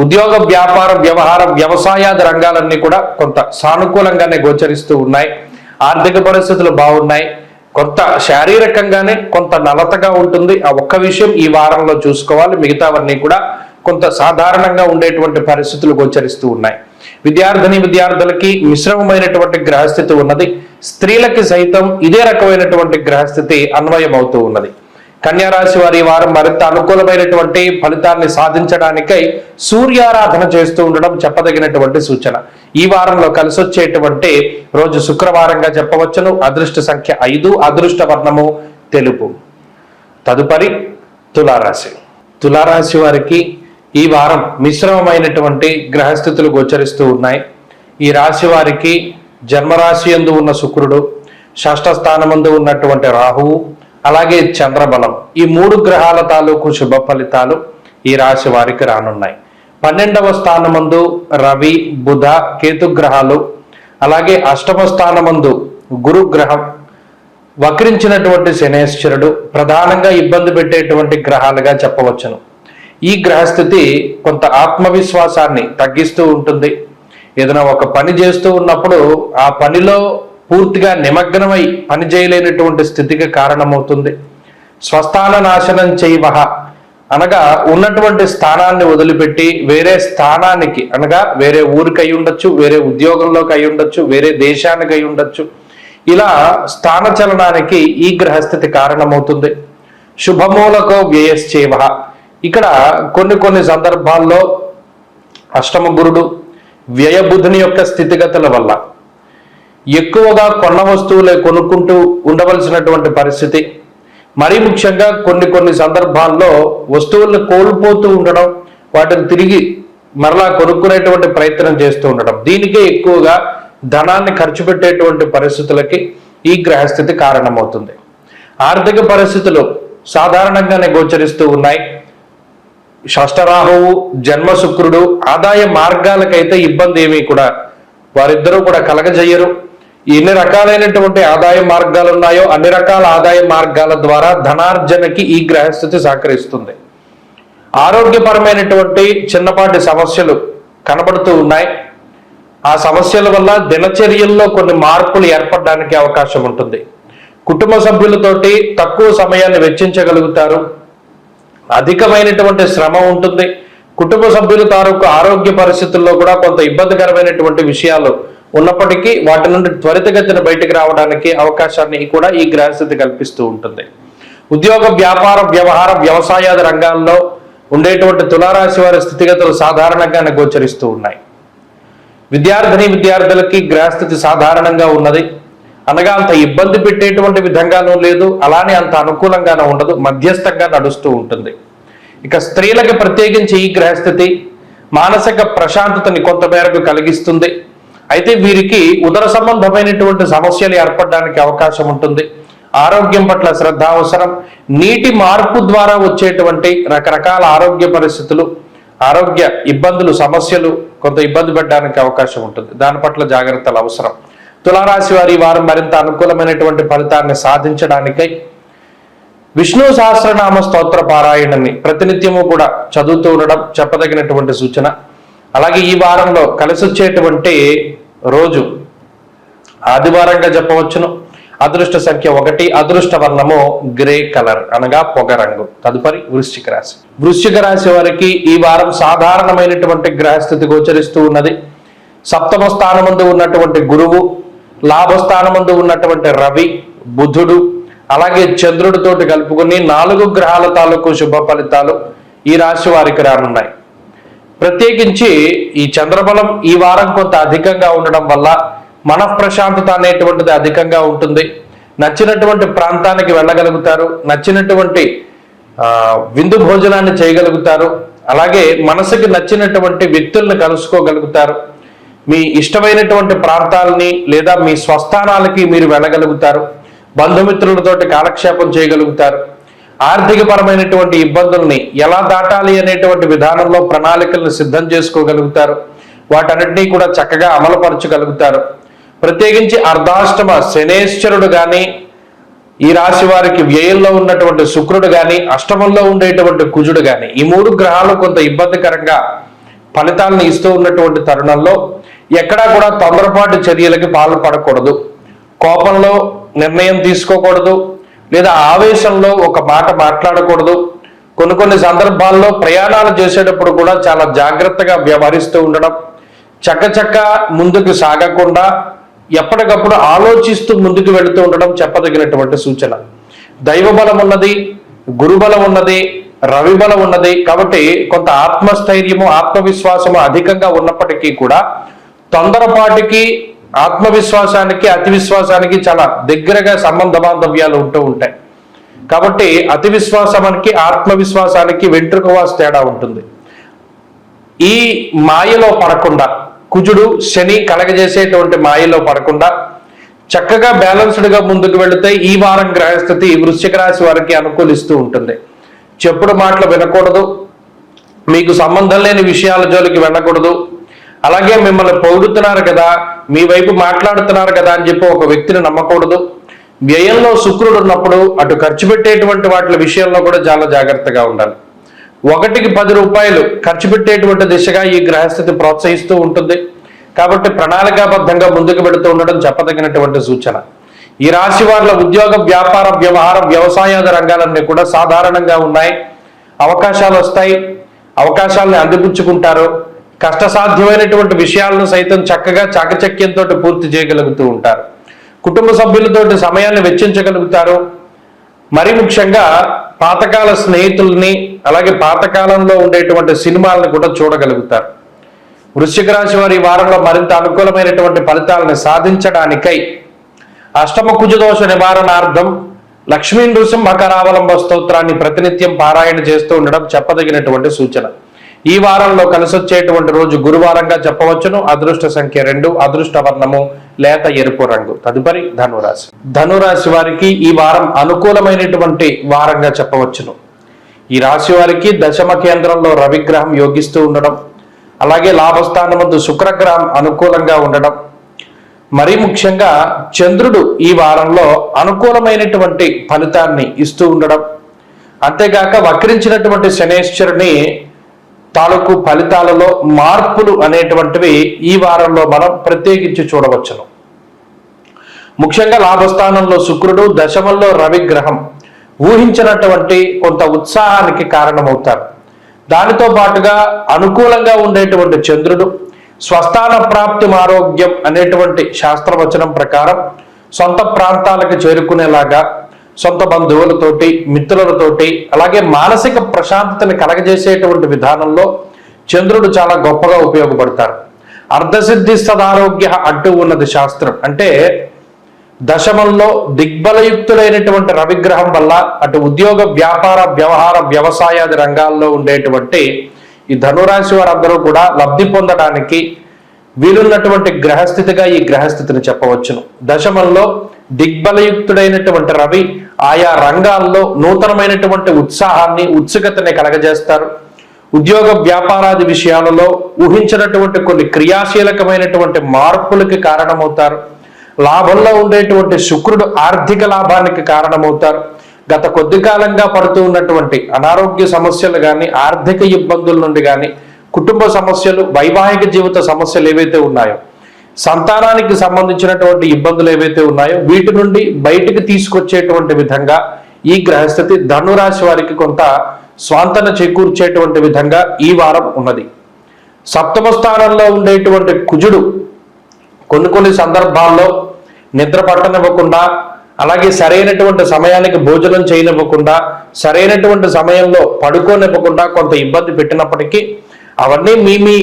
ఉద్యోగ, వ్యాపార, వ్యవహార, వ్యవసాయాది రంగాలన్నీ కూడా కొంత సానుకూలంగానే గోచరిస్తూ ఉన్నాయి. ఆర్థిక పరిస్థితులు బాగున్నాయి. కొంత శారీరకంగానే కొంత నలతగా ఉంటుంది. ఆ ఒక్క విషయం ఈ వారంలో చూసుకోవాలి. మిగతావన్నీ కూడా కొంత సాధారణంగా ఉండేటువంటి పరిస్థితులు గోచరిస్తూ ఉన్నాయి. విద్యార్థులకి మిశ్రమమైనటువంటి గ్రహస్థితి ఉన్నది. స్త్రీలకి సైతం ఇదే రకమైనటువంటి గ్రహస్థితి అన్వయం అవుతూ ఉన్నది. కన్యా రాశి వారి వారం మరింత అనుకూలమైనటువంటి ఫలితాన్ని సాధించడానికై సూర్యారాధన చేస్తూ ఉండడం చెప్పదగినటువంటి సూచన. ఈ వారంలో కలిసి వచ్చేటువంటి రోజు శుక్రవారంగా చెప్పవచ్చును. అదృష్ట సంఖ్య 5, అదృష్ట వర్ణము తెలుపు. తదుపరి తులారాశి. తులారాశి వారికి ఈ వారం మిశ్రమమైనటువంటి గ్రహస్థితులు గోచరిస్తూ ఉన్నాయి. ఈ రాశి వారికి జన్మరాశి యందు ఉన్న శుక్రుడు, షష్ఠ స్థానమందు ఉన్నటువంటి రాహువు, అలాగే చంద్రబలం, ఈ 3 గ్రహాల తాలూకు శుభ ఫలితాలు ఈ రాశి వారికి రానున్నాయి. 12వ స్థానమందు రవి, బుధ, కేతు గ్రహాలు, అలాగే 8వ స్థానమందు గురు గ్రహం, వక్రించినటువంటి శనేశ్వరుడు ప్రధానంగా ఇబ్బంది పెట్టేటువంటి గ్రహాలుగా చెప్పవచ్చును. ఈ గ్రహస్థితి కొంత ఆత్మవిశ్వాసాన్ని తగ్గిస్తూ ఉంటుంది. ఏదైనా ఒక పని చేస్తూ ఉన్నప్పుడు ఆ పనిలో పూర్తిగా నిమగ్నమై పని చేయలేనటువంటి స్థితికి కారణమవుతుంది. స్వస్థాన నాశనం చేయవహ అనగా ఉన్నటువంటి స్థానాన్ని వదిలిపెట్టి వేరే స్థానానికి, అనగా వేరే ఊరికి అయి ఉండొచ్చు, వేరే ఉద్యోగంలోకి అయి ఉండొచ్చు, వేరే దేశానికి అయి ఉండొచ్చు. ఇలా స్థాన చలనానికి ఈ గ్రహస్థితి కారణమవుతుంది. శుభమూలకో వ్యయశ్చేవ. ఇక్కడ కొన్ని సందర్భాల్లో అష్టమ గురుడు వ్యయబుధుని యొక్క స్థితిగతుల వల్ల ఎక్కువగా కొన్న వస్తువులే కొనుక్కుంటూ ఉండవలసినటువంటి పరిస్థితి. మరీ ముఖ్యంగా కొన్ని సందర్భాల్లో వస్తువులను కోల్పోతూ ఉండడం, వాటిని తిరిగి మరలా కొనుక్కునేటువంటి ప్రయత్నం చేస్తూ ఉండడం, దీనికే ఎక్కువగా ధనాన్ని ఖర్చు పెట్టేటువంటి పరిస్థితులకి ఈ గ్రహస్థితి కారణమవుతుంది. ఆర్థిక పరిస్థితులు సాధారణంగానే గోచరిస్తూ ఉన్నాయి. షష్ఠరాహువు, జన్మ శుక్రుడు ఆదాయ మార్గాలకైతే ఇబ్బంది ఏమీ కూడా వారిద్దరూ కూడా కలగజేయరు. ఎన్ని రకాలైనటువంటి ఆదాయ మార్గాలు ఉన్నాయో అన్ని రకాల ఆదాయ మార్గాల ద్వారా ధనార్జనకి ఈ గ్రహస్థితి సహకరిస్తుంది. ఆరోగ్యపరమైనటువంటి చిన్నపాటి సమస్యలు కనబడుతూ ఉన్నాయి. ఆ సమస్యల వల్ల దినచర్యల్లో కొన్ని మార్పులు ఏర్పడడానికి అవకాశం ఉంటుంది. కుటుంబ సభ్యులతోటి తక్కువ సమయాన్ని వెచ్చించగలుగుతారు. అధికమైనటువంటి శ్రమ ఉంటుంది. కుటుంబ సభ్యుల తాలూకు ఆరోగ్య పరిస్థితుల్లో కూడా కొంత ఇబ్బందికరమైనటువంటి విషయాలు ఉన్నప్పటికీ వాటి నుండి త్వరితగతిన బయటికి రావడానికి అవకాశాన్ని కూడా ఈ గ్రహస్థితి కల్పిస్తూ ఉంటుంది. ఉద్యోగ, వ్యాపార, వ్యవహార, వ్యవసాయాది రంగాల్లో ఉండేటువంటి తులారాశి వారి స్థితిగతులు సాధారణంగానే గోచరిస్తూ ఉన్నాయి. విద్యార్థులకి గ్రహస్థితి సాధారణంగా ఉన్నది. అనగా అంత ఇబ్బంది పెట్టేటువంటి విధంగానూ లేదు, అలానే అంత అనుకూలంగానూ ఉండదు, మధ్యస్థంగా నడుస్తూ ఉంటుంది. ఇక స్త్రీలకు ప్రత్యేకించి ఈ గ్రహస్థితి మానసిక ప్రశాంతతని కొంతమేరకు కలిగిస్తుంది. అయితే వీరికి ఉదర సంబంధమైనటువంటి సమస్యలు ఏర్పడడానికి అవకాశం ఉంటుంది. ఆరోగ్యం పట్ల శ్రద్ధ అవసరం. నీటి మార్పు ద్వారా వచ్చేటువంటి రకరకాల ఆరోగ్య పరిస్థితులు, ఆరోగ్య ఇబ్బందులు, సమస్యలు కొంత ఇబ్బంది పెట్టడానికి అవకాశం ఉంటుంది. దాని పట్ల జాగ్రత్తలు అవసరం. తులారాశి వారి వారం మరింత అనుకూలమైనటువంటి ఫలితాన్ని సాధించడానికై విష్ణు సహస్రనామ స్తోత్ర పారాయణని ప్రతినిత్యము కూడా చదువుతూ ఉండడం చెప్పదగినటువంటి సూచన. అలాగే ఈ వారంలో కలిసి వచ్చేటువంటి రోజు ఆదివారంగా చెప్పవచ్చును. అదృష్ట సంఖ్య 1, అదృష్ట వర్ణము గ్రే కలర్ అనగా పొగరంగు. తదుపరి వృశ్చిక రాశి. వృశ్చిక రాశి వారికి ఈ వారం సాధారణమైనటువంటి గ్రహస్థితి గోచరిస్తూ ఉన్నది. సప్తమ స్థానమందు ఉన్నటువంటి గురువు, లాభస్థానమందు ఉన్నటువంటి రవి, బుధుడు, అలాగే చంద్రుడితోటి కలుపుకుని 4 గ్రహాల తాలూకు శుభ ఫలితాలు ఈ రాశి వారికి రానున్నాయి. ప్రత్యేకించి ఈ చంద్రబలం ఈ వారం కొంత అధికంగా ఉండడం వల్ల మనఃప్రశాంతత అనేటువంటిది అధికంగా ఉంటుంది. నచ్చినటువంటి ప్రాంతానికి వెళ్ళగలుగుతారు, నచ్చినటువంటి విందు భోజనాన్ని చేయగలుగుతారు, అలాగే మనసుకి నచ్చినటువంటి వ్యక్తులను కలుసుకోగలుగుతారు. మీ ఇష్టమైనటువంటి ప్రాంతాలని లేదా మీ స్వస్థానాలకి మీరు వెళ్ళగలుగుతారు. బంధుమిత్రులతోటి కాలక్షేపం చేయగలుగుతారు. ఆర్థిక పరమైనటువంటి ఇబ్బందుల్ని ఎలా దాటాలి అనేటువంటి విధానంలో ప్రణాళికలను సిద్ధం చేసుకోగలుగుతారు. వాటన్నిటినీ కూడా చక్కగా అమలుపరచగలుగుతారు. ప్రత్యేకించి అర్ధాష్టమ శనేశ్వరుడు కానీ, ఈ రాశి వారికి వ్యయంలో ఉన్నటువంటి శుక్రుడు కానీ, అష్టమంలో ఉండేటువంటి కుజుడు కానీ, ఈ 3 గ్రహాలు కొంత ఇబ్బందికరంగా ఫలితాలను ఇస్తూ ఉన్నటువంటి తరుణంలో ఎక్కడా కూడా తొందరపాటు చర్యలకి పాల్పడకూడదు. కోపంలో నిర్ణయం తీసుకోకూడదు, లేదా ఆవేశంలో ఒక మాట మాట్లాడకూడదు. కొన్ని సందర్భాల్లో ప్రయాణాలు చేసేటప్పుడు కూడా చాలా జాగ్రత్తగా వ్యవహరిస్తూ ఉండడం, చక్కచక్క ముందుకు సాగకుండా ఎప్పటికప్పుడు ఆలోచిస్తూ ముందుకు వెళుతూ ఉండడం చెప్పదగినటువంటి సూచన. దైవబలం ఉన్నది, గురుబలం ఉన్నది, రవిబలం ఉన్నది. కాబట్టి కొంత ఆత్మస్థైర్యము, ఆత్మవిశ్వాసము అధికంగా ఉన్నప్పటికీ కూడా తొందరపాటికి, ఆత్మవిశ్వాసానికి, అతి విశ్వాసానికి చాలా దగ్గరగా సంబంధ బాంధవ్యాలు ఉంటూ ఉంటాయి. కాబట్టి అతి విశ్వాసానికి, ఆత్మవిశ్వాసానికి వెంట్రుకవాసి తేడా ఉంటుంది. ఈ మాయలో పడకుండా, కుజుడు శని కలగజేసేటువంటి మాయలో పడకుండా చక్కగా బ్యాలెన్స్డ్గా ముందుకు వెళితే ఈ వారం గ్రహస్థితి వృశ్చిక రాశి వారికి అనుకూలిస్తూ ఉంటుంది. చెప్పుడు మాటలు వినకూడదు, మీకు సంబంధం లేని విషయాల జోలికి వెళ్ళకూడదు. అలాగే మిమ్మల్ని పొగుడుతున్నారు కదా, మీ వైపు మాట్లాడుతున్నారు కదా అని చెప్పి ఒక వ్యక్తిని నమ్మకూడదు. వ్యయంలో శుక్రుడు ఉన్నప్పుడు అటు ఖర్చు పెట్టేటువంటి వాటి విషయంలో కూడా చాలా జాగ్రత్తగా ఉండాలి. 1కి 10 రూపాయలు ఖర్చు పెట్టేటువంటి దిశగా ఈ గ్రహస్థితి ప్రోత్సహిస్తూ ఉంటుంది. కాబట్టి ప్రణాళికాబద్ధంగా ముందుకు వెళుతూ ఉండడం చెప్పదగినటువంటి సూచన. ఈ రాశి వారిలో ఉద్యోగ, వ్యాపార, వ్యవహారం, వ్యవసాయాది రంగాలన్నీ కూడా సాధారణంగా ఉన్నాయి. అవకాశాలు వస్తాయి, అవకాశాలను అందిపుచ్చుకుంటారు. కష్టసాధ్యమైనటువంటి విషయాలను సైతం చక్కగా చాకచక్యంతో పూర్తి చేయగలుగుతూ ఉంటారు. కుటుంబ సభ్యులతోటి సమయాన్ని వెచ్చించగలుగుతారు. మరి ముఖ్యంగా పాతకాల స్నేహితుల్ని, అలాగే పాతకాలంలో ఉండేటువంటి సినిమాలను కూడా చూడగలుగుతారు. వృశ్చిక రాశి వారి వారంలో మరింత అనుకూలమైనటువంటి ఫలితాలను సాధించడానికై అష్టమ కుజదోష నివారణార్థం లక్ష్మీ నృసింహకరావలంబ స్తోత్రాన్ని ప్రతినిత్యం పారాయణ చేస్తూ ఉండడం చెప్పదగినటువంటి సూచన. ఈ వారంలో కలిసొచ్చేటువంటి రోజు గురువారంగా చెప్పవచ్చును. అదృష్ట సంఖ్య 2, అదృష్ట వర్ణము లేత ఎరుపు రంగు. తదుపరి ధనురాశి. ధనురాశి వారికి ఈ వారం అనుకూలమైనటువంటి వారంగా చెప్పవచ్చును. ఈ రాశి వారికి దశమ కేంద్రంలో రవిగ్రహం యోగిస్తూ ఉండడం, అలాగే లాభస్థానమందు శుక్రగ్రహం అనుకూలంగా ఉండడం, మరీ ముఖ్యంగా చంద్రుడు ఈ వారంలో అనుకూలమైనటువంటి ఫలితాన్ని ఇస్తూ ఉండడం, అంతేగాక వక్రించినటువంటి శనేశ్వరుని తాలూకు ఫలితాలలో మార్పులు అనేటువంటివి ఈ వారంలో మనం ప్రత్యేకించి చూడవచ్చును. ముఖ్యంగా లాభస్థానంలో శుక్రుడు, దశమంలో రవిగ్రహం ఊహించినటువంటి కొంత ఉత్సాహానికి కారణమవుతారు. దానితో పాటుగా అనుకూలంగా ఉండేటువంటి చంద్రుడు స్వస్థాన ప్రాప్తి ఆరోగ్యం అనేటువంటి శాస్త్రవచనం ప్రకారం సొంత ప్రాంతాలకు చేరుకునేలాగా, సొంత బంధువులతోటి, మిత్రులతోటి, అలాగే మానసిక ప్రశాంతతని కలగజేసేటువంటి విధానంలో చంద్రుడు చాలా గొప్పగా ఉపయోగపడతారు. అర్ధసిద్ధి సదారోగ్య అంటూ ఉన్నది శాస్త్రం. అంటే దశమంలో దిగ్బలయుక్తులైనటువంటి రవిగ్రహం వల్ల అటు ఉద్యోగ, వ్యాపార, వ్యవహార, వ్యవసాయాది రంగాల్లో ఉండేటువంటి ఈ ధనురాశి వారందరూ కూడా లబ్ధి పొందడానికి వీలున్నటువంటి గ్రహస్థితిగా ఈ గ్రహస్థితిని చెప్పవచ్చును. దశమంలో దిగ్బలయుక్తుడైనటువంటి రవి ఆయా రంగాల్లో నూతనమైనటువంటి ఉత్సాహాన్ని, ఉత్సుకతని కలగజేస్తారు. ఉద్యోగ, వ్యాపారాది విషయాలలో ఊహించినటువంటి కొన్ని క్రియాశీలకమైనటువంటి మార్పులకి కారణమవుతారు. లాభంలో ఉండేటువంటి శుక్రుడు ఆర్థిక లాభానికి కారణమవుతారు. గత కొద్ది కాలంగా పడుతూ ఉన్నటువంటి అనారోగ్య సమస్యలు కానీ, ఆర్థిక ఇబ్బందుల నుండి కానీ, కుటుంబ సమస్యలు, వైవాహిక జీవిత సమస్యలు ఏవైతే ఉన్నాయో, సంతానానికి సంబంధించినటువంటి ఇబ్బందులు ఏవైతే ఉన్నాయో వీటి నుండి బయటికి తీసుకొచ్చేటువంటి విధంగా ఈ గ్రహస్థితి ధనురాశి వారికి కొంత స్వాంతన చేకూర్చేటువంటి విధంగా ఈ వారం ఉన్నది. సప్తమ స్థానంలో ఉండేటువంటి కుజుడు కొన్ని సందర్భాల్లో నిద్ర పట్టనివ్వకుండా, అలాగే సరైనటువంటి సమయానికి భోజనం చేయనివ్వకుండా, సరైనటువంటి సమయంలో పడుకోనివ్వకుండా కొంత ఇబ్బంది పెట్టినప్పటికీ అవన్నీ మీ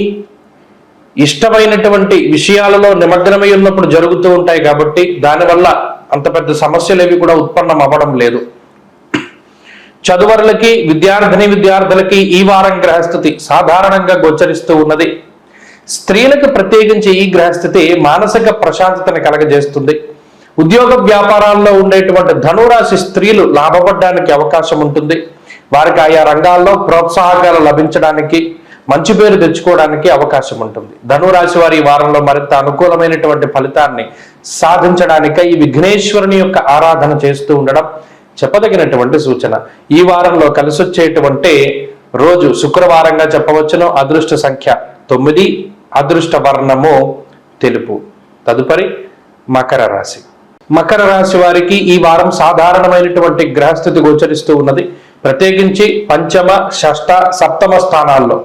ఇష్టమైనటువంటి విషయాలలో నిమగ్నమై ఉన్నప్పుడు జరుగుతూ ఉంటాయి. కాబట్టి దానివల్ల అంత పెద్ద సమస్యలు ఏవి కూడా ఉత్పన్నం అవ్వడం లేదు. చదువరులకి, విద్యార్థులకి ఈ వారం గ్రహస్థితి సాధారణంగా గోచరిస్తూ ఉన్నది. స్త్రీలకు ప్రత్యేకించి ఈ గ్రహస్థితి మానసిక ప్రశాంతతని కలగజేస్తుంది. ఉద్యోగ, వ్యాపారాల్లో ఉండేటువంటి ధనురాశి స్త్రీలు లాభపడడానికి అవకాశం ఉంటుంది. వారికి ఆయా రంగాల్లో ప్రోత్సాహకాలు లభించడానికి, మంచి పేరు తెచ్చుకోవడానికి అవకాశం ఉంటుంది. ధనురాశి వారి ఈ వారంలో మరింత అనుకూలమైనటువంటి ఫలితాన్ని సాధించడానికై ఈ విఘ్నేశ్వరుని యొక్క ఆరాధన చేస్తూ ఉండడం చెప్పదగినటువంటి సూచన. ఈ వారంలో కలిసొచ్చేటువంటి రోజు శుక్రవారంగా చెప్పవచ్చును. అదృష్ట సంఖ్య 9, అదృష్ట వర్ణము తెలుపు. తదుపరి మకర రాశి. మకర రాశి వారికి ఈ వారం సాధారణమైనటువంటి గ్రహస్థితి గోచరిస్తూ ఉన్నది. ప్రత్యేకించి పంచమ, షష్ఠ, సప్తమ స్థానాల్లో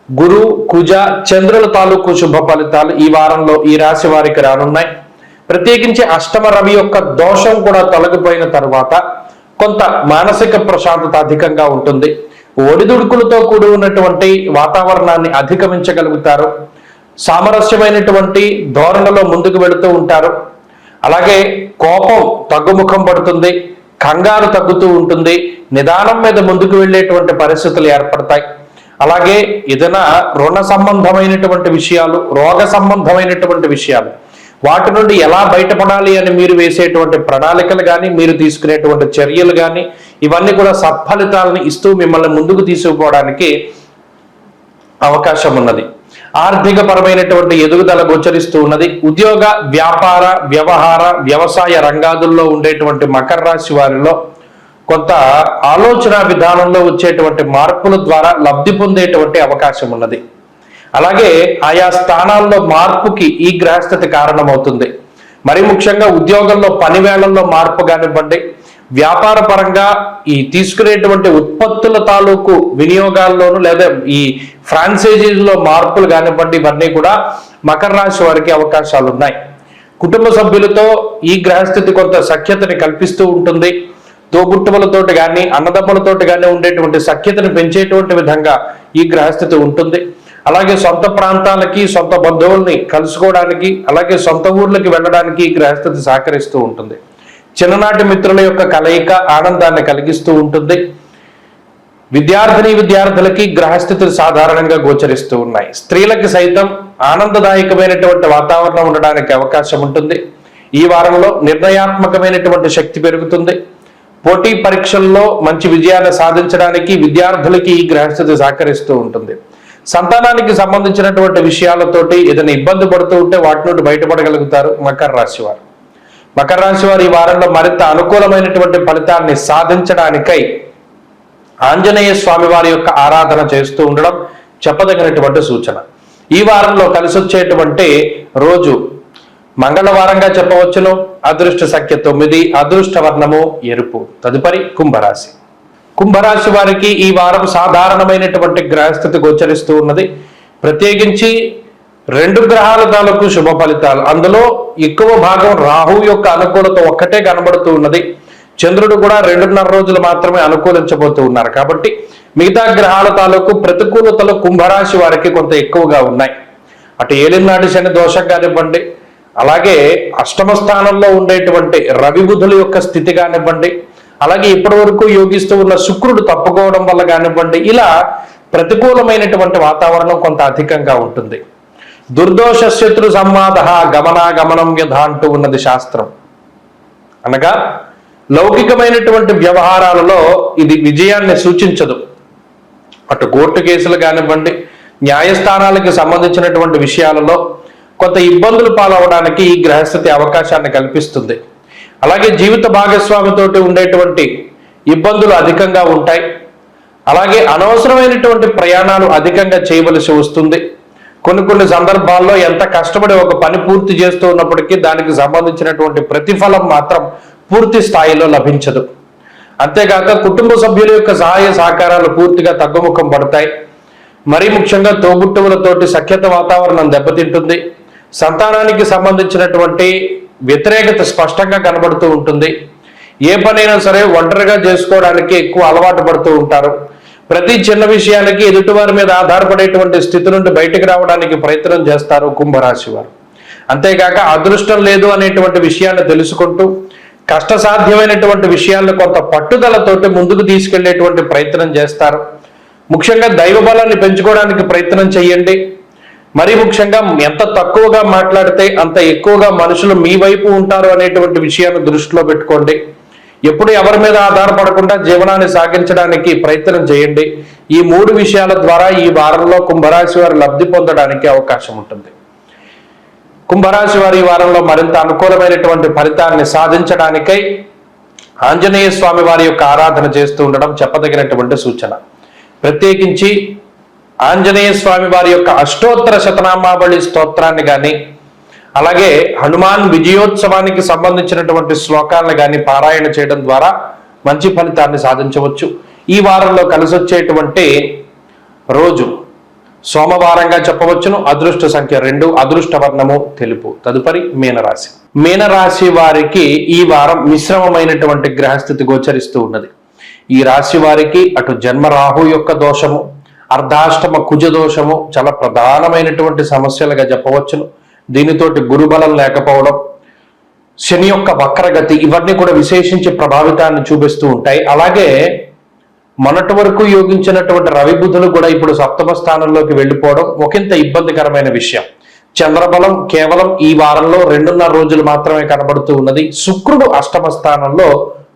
గురు, కుజ, చంద్రుల తాలూకు శుభ ఫలితాలు ఈ వారంలో ఈ రాశి వారికి రానున్నాయి. ప్రత్యేకించి అష్టమ రవి యొక్క దోషం కూడా తొలగిపోయిన తరువాత కొంత మానసిక ప్రశాంతత అధికంగా ఉంటుంది. ఒడిదుడుకులతో కూడి ఉన్నటువంటి వాతావరణాన్ని అధిగమించగలుగుతారు. సామరస్యమైనటువంటి ధోరణిలో ముందుకు వెళుతూ ఉంటారు. అలాగే కోపం తగ్గుముఖం పడుతుంది, కంగారు తగ్గుతూ ఉంటుంది, నిదానం మీద ముందుకు వెళ్ళేటువంటి పరిస్థితులు ఏర్పడతాయి. అలాగే ఏదైనా రుణ సంబంధమైనటువంటి విషయాలు, రోగ సంబంధమైనటువంటి విషయాలు, వాటి నుండి ఎలా బయటపడాలి అని మీరు వేసేటువంటి ప్రణాళికలు కానీ, మీరు తీసుకునేటువంటి చర్యలు కానీ, ఇవన్నీ కూడా సత్ఫలితాలను ఇస్తూ మిమ్మల్ని ముందుకు తీసుకుపోవడానికి అవకాశం ఉన్నది. ఆర్థిక పరమైనటువంటి ఎదుగుదల గోచరిస్తూ ఉన్నది. ఉద్యోగ, వ్యాపార, వ్యవహార, వ్యవసాయ రంగాదుల్లో ఉండేటువంటి మకర రాశి వారిలో కొంత ఆలోచన విధానంలో వచ్చేటువంటి మార్పుల ద్వారా లబ్ధి పొందేటువంటి అవకాశం ఉన్నది. అలాగే ఆయా స్థానాల్లో మార్పుకి ఈ గ్రహస్థితి కారణమవుతుంది. మరి ముఖ్యంగా ఉద్యోగంలో పని వేళల్లో మార్పు కానివ్వండి, వ్యాపార పరంగా ఈ తీసుకునేటువంటి ఉత్పత్తుల తాలూకు వినియోగాల్లోనూ లేదా ఈ ఫ్రాంచైజీల్లో మార్పులు కానివ్వండి, ఇవన్నీ కూడా మకర రాశి వారికి అవకాశాలు ఉన్నాయి. కుటుంబ సభ్యులతో ఈ గ్రహస్థితి కొంత సఖ్యతని కల్పిస్తూ ఉంటుంది. తోబుట్టువులతోటి కానీ, అన్నదమ్ములతోటి కానీ ఉండేటువంటి సఖ్యతను పెంచేటువంటి విధంగా ఈ గ్రహస్థితి ఉంటుంది. అలాగే సొంత ప్రాంతాలకి, సొంత బంధువుల్ని కలుసుకోవడానికి, అలాగే సొంత ఊర్లకి వెళ్ళడానికి ఈ గ్రహస్థితి సహకరిస్తూ ఉంటుంది. చిన్ననాటి మిత్రుల యొక్క కలయిక ఆనందాన్ని కలిగిస్తూ ఉంటుంది. విద్యార్థులకి గ్రహస్థితులు సాధారణంగా గోచరిస్తూ ఉన్నాయి. స్త్రీలకి సైతం ఆనందదాయకమైనటువంటి వాతావరణం ఉండడానికి అవకాశం ఉంటుంది. ఈ వారంలో నిర్ణయాత్మకమైనటువంటి శక్తి పెరుగుతుంది. పోటీ పరీక్షల్లో మంచి విజయాన్ని సాధించడానికి విద్యార్థులకి ఈ గ్రహస్థితి సహకరిస్తూ ఉంటుంది. సంతానానికి సంబంధించినటువంటి విషయాలతోటి ఏదైనా ఇబ్బంది పడుతూ ఉంటే వాటి నుండి బయటపడగలుగుతారు మకర రాశి వారు. మకర రాశి వారు ఈ వారంలో మరింత అనుకూలమైనటువంటి ఫలితాన్ని సాధించడానికై ఆంజనేయ స్వామి వారి యొక్క ఆరాధన చేస్తూ ఉండడం చెప్పదగినటువంటి సూచన. ఈ వారంలో కలిసి వచ్చేటువంటి రోజు మంగళవారంగా చెప్పవచ్చును. అదృష్ట సంఖ్య 9, అదృష్ట వర్ణము ఎరుపు. తదుపరి కుంభరాశి. కుంభరాశి వారికి ఈ వారం సాధారణమైనటువంటి గ్రహస్థితి గోచరిస్తూ ఉన్నది. ప్రత్యేకించి 2 గ్రహాల తాలూకు శుభ ఫలితాలు, అందులో ఎక్కువ భాగం రాహు యొక్క అనుకూలత ఒక్కటే కనబడుతూ ఉన్నది. చంద్రుడు కూడా 2.5 రోజులు మాత్రమే అనుకూలించబోతూ ఉన్నారు. కాబట్టి మిగతా గ్రహాల తాలూకు ప్రతికూలతలు కుంభరాశి వారికి కొంత ఎక్కువగా ఉన్నాయి. అటు ఏలినాటి శని దోషం కానివ్వండి, అలాగే అష్టమ స్థానంలో ఉండేటువంటి రవి బుధుల యొక్క స్థితి కానివ్వండి, అలాగే ఇప్పటి వరకు యోగిస్తూ ఉన్న శుక్రుడు తప్పుకోవడం వల్ల కానివ్వండి, ఇలా ప్రతికూలమైనటువంటి వాతావరణం కొంత అధికంగా ఉంటుంది. దుర్దోష శత్రు సంవాద గమనాగమనం యథ అంటూ ఉన్నది శాస్త్రం. అనగా లౌకికమైనటువంటి వ్యవహారాలలో ఇది విజయాన్ని సూచించదు. అటు కోర్టు కేసులు కానివ్వండి, న్యాయస్థానాలకు సంబంధించినటువంటి విషయాలలో కొంత ఇబ్బందులు పాలవడానికి ఈ గ్రహస్థితి అవకాశాన్ని కల్పిస్తుంది. అలాగే జీవిత భాగస్వామితోటి ఉండేటువంటి ఇబ్బందులు అధికంగా ఉంటాయి. అలాగే అనవసరమైనటువంటి ప్రయాణాలు అధికంగా చేయవలసి వస్తుంది. కొన్ని సందర్భాల్లో ఎంత కష్టపడి ఒక పని పూర్తి చేస్తూ ఉన్నప్పటికీ దానికి సంబంధించినటువంటి ప్రతిఫలం మాత్రం పూర్తి స్థాయిలో లభించదు. అంతేకాక కుటుంబ సభ్యుల యొక్క సహాయ సహకారాలు పూర్తిగా తగ్గుముఖం పడతాయి. మరీ ముఖ్యంగా తోబుట్టువులతోటి సఖ్యత వాతావరణం దెబ్బతింటుంది. సంతానానికి సంబంధించినటువంటి వ్యతిరేకత స్పష్టంగా కనబడుతూ ఉంటుంది. ఏ పనైనా సరే ఒంటరిగా చేసుకోవడానికి ఎక్కువ అలవాటు పడుతూ ఉంటారు. ప్రతి చిన్న విషయానికి ఎదుటివారి మీద ఆధారపడేటువంటి స్థితి నుండి బయటకు రావడానికి ప్రయత్నం చేస్తారు కుంభరాశి వారు. అంతేకాక అదృష్టం లేదు అనేటువంటి విషయాన్ని తెలుసుకుంటూ కష్టసాధ్యమైనటువంటి విషయాలను కొంత పట్టుదలతోటి ముందుకు తీసుకెళ్లేటువంటి ప్రయత్నం చేస్తారు. ముఖ్యంగా దైవ బలాన్ని పెంచుకోవడానికి ప్రయత్నం చేయండి. మరీ ముఖ్యంగా ఎంత తక్కువగా మాట్లాడితే అంత ఎక్కువగా మనుషులు మీ వైపు ఉంటారు అనేటువంటి విషయాన్ని దృష్టిలో పెట్టుకోండి. ఎప్పుడు ఎవరి మీద ఆధారపడకుండా జీవనాన్ని సాగించడానికి ప్రయత్నం చేయండి. ఈ 3 విషయాల ద్వారా ఈ వారంలో కుంభరాశి వారు లబ్ధి పొందడానికి అవకాశం ఉంటుంది. కుంభరాశి వారు ఈ వారంలో మరింత అనుకూలమైనటువంటి ఫలితాన్ని సాధించడానికై ఆంజనేయ స్వామి వారి యొక్క ఆరాధన చేస్తూ ఉండడం చెప్పదగినటువంటి సూచన. ప్రత్యేకించి ఆంజనేయ స్వామి వారి యొక్క అష్టోత్తర శతనామావళి స్తోత్రాన్ని కానీ, అలాగే హనుమాన్ విజయోత్సవానికి సంబంధించినటువంటి శ్లోకాలను కానీ పారాయణ చేయడం ద్వారా మంచి ఫలితాన్ని సాధించవచ్చు. ఈ వారంలో కలిసి వచ్చేటువంటి రోజు సోమవారంగా చెప్పవచ్చును. అదృష్ట సంఖ్య 2, అదృష్ట వర్ణము తెలుపు. తదుపరి మీనరాశి. మీనరాశి వారికి ఈ వారం మిశ్రమమైనటువంటి గ్రహస్థితి గోచరిస్తూ ఉన్నది. ఈ రాశి వారికి అటు జన్మ రాహు యొక్క దోషము, అర్ధాష్టమ కుజ దోషము చాలా ప్రధానమైనటువంటి సమస్యలుగా చెప్పవచ్చును. దీనితోటి గురుబలం లేకపోవడం, శని యొక్క వక్రగతి, ఇవన్నీ కూడా విశేషించి ప్రభావితాన్ని చూపిస్తూ ఉంటాయి. అలాగే మొన్నటి వరకు యోగించినటువంటి రవి బుధులు కూడా ఇప్పుడు సప్తమ స్థానంలోకి వెళ్ళిపోవడం ఒకంత ఇబ్బందికరమైన విషయం. చంద్రబలం కేవలం ఈ వారంలో 2.5 రోజులు మాత్రమే కనబడుతూ ఉన్నది. శుక్రుడు అష్టమ స్థానంలో